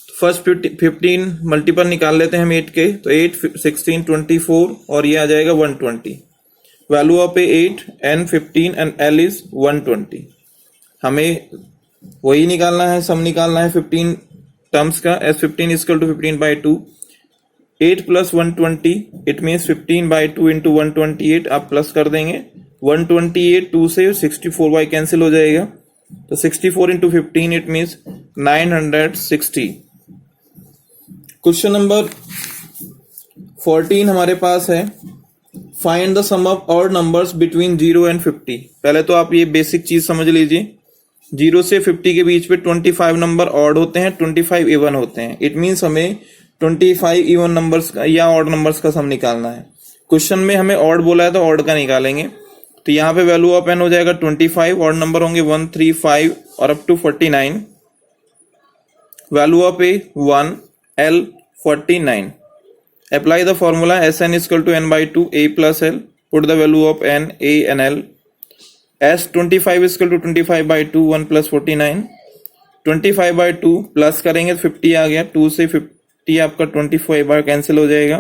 First 15 multiple निकाल लेते हैं हम 8 के, तो 8 16 24 और ये आ जाएगा 120। Value of 8 n 15 and l is 120। हमें वही निकालना है, सम निकालना है 15 टर्म्स का। S15 equal to 15/2 8 plus 120 it means 15/2 into 128। आप प्लस कर देंगे 128, 2 से 64 बाई कैंसिल हो जाएगा, तो 64 into 15 it means 960। Question number 14 हमारे पास है find the sum of odd numbers between 0 and 50। पहले तो आप ये बेसिक चीज समझ लीजिए, 0 से 50 के बीच पे 25 नंबर ऑड होते हैं, 25 इवन होते हैं। इट मीन्स हमें 25 इवन नंबर्स का या ऑड नंबर्स का सम निकालना है। क्वेश्चन में हमें ऑड बोला है तो ऑड का निकालेंगे। तो यहाँ पे वैल्यू ऑफ एन हो जाएगा 25, ऑड नंबर होंगे 1, 3, 5 और up to 49। Value of a 1, L 49। Apply the formula Sn equal to n by 2 a plus l. Put the value of n, a and l. S 25 equal to 25 by 2 1 plus 49। 25 by 2 plus करेंगे 50 आ गया, 2 से 50 आपका 25 बार कैंसिल हो जाएगा,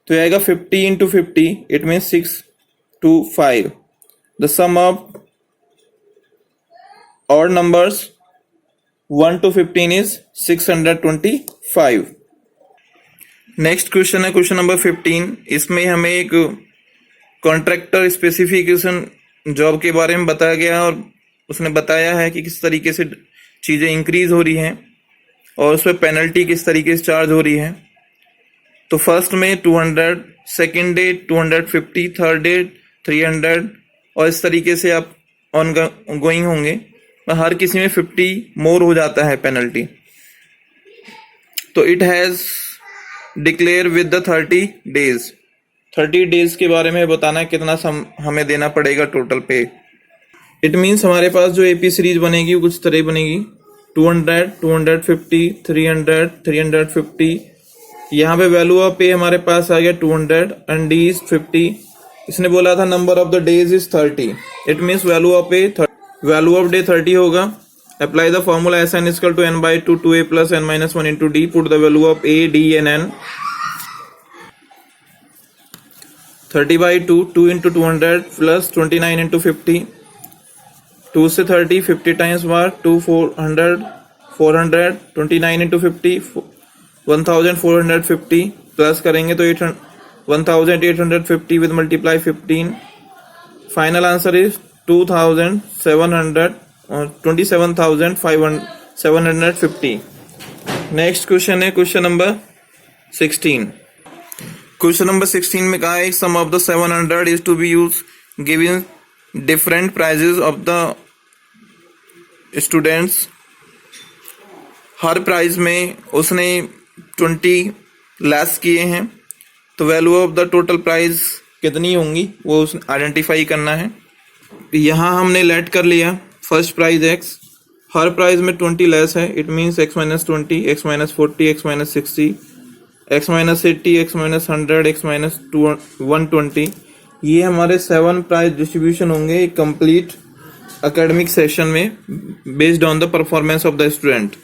तो ये आएगा 50 into 50, it mean 6 to 5। The sum of odd numbers 1 to 15 is 625। Next question है क्वेश्चन नंबर 15। इसमें हमें एक कॉन्ट्रैक्टर स्पेसिफिकेशन जॉब के बारे में बताया गया और उसने बताया है कि किस तरीके से चीज़ें इंक्रीज हो रही हैं और उस पर पेनल्टी किस तरीके से चार्ज हो रही है। तो फर्स्ट में 200, सेकेंड डे 250, थर्ड डे 300 और इस तरीके से आप ऑन गोइंग होंगे। हर किसी में 50 मोर हो जाता है पेनल्टी। तो it has declare with the 30 days. 30 days के बारे में बताना है कितना हमें देना पड़ेगा टोटल पे। इट मीन्स हमारे पास जो एपी सीरीज बनेगी वो कुछ तरह बनेगी 200, 250, 300, 350। यहाँ पे वैल्यू ऑफ पे हमारे पास आ गया 200 एंड डी इज 50। इसने बोला था number of the days is 30। It means value of pay value of day 30 होगा। Apply the formula Sn equal to n by 2 2a plus n minus 1 into d. Put the value of a, d and n। 30 by 2 2 into 200 plus 29 into 50। 2 से 30 50 टाइम्स बार 2 400 400 29 into 50 1450 प्लस करेंगे तो 1850 with multiply 15। Final answer is 27,750। Next question है क्वेश्चन नंबर 16। क्वेश्चन नंबर 16 में कहा है sum of the 700 is to be use given different prizes of the students. हर प्राइज में उसने 20 लेस किए हैं, तो value of the total price कितनी होंगी वो आइडेंटिफाई करना है। यहाँ हमने लेट कर लिया फर्स्ट प्राइज x, हर प्राइज में 20 लेस है। It means x minus 20, x minus 40, x minus 60, x minus 80, x minus 100, x minus 120। ये हमारे 7 प्राइज डिस्ट्रीब्यूशन होंगे एक कंप्लीट एकेडमिक सेशन में based on the performance of the student.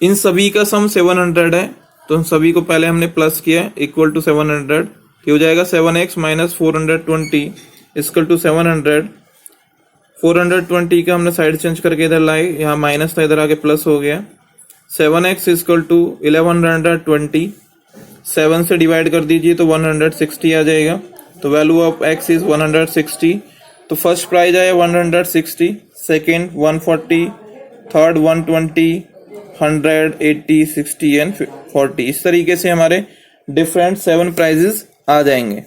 इन सभी का सम 700 है, तो उन सभी को पहले हमने प्लस किया इक्वल टू 700। ये हो जाएगा 7x माइनस 420 इक्वल टू 700। 420 का हमने साइड चेंज करके इधर लाए, यहाँ माइनस था इधर आके प्लस हो गया। 7x equal to 1120। 7 से डिवाइड कर दीजिए तो 160 आ जाएगा। तो वैल्यू ऑफ x इज 160। तो फर्स्ट प्राइज आया 160, सेकेंड 140, थर्ड 120, 100, 80, 60 एंड 40। इस तरीके से हमारे डिफरेंट 7 प्राइजेस आ जाएंगे।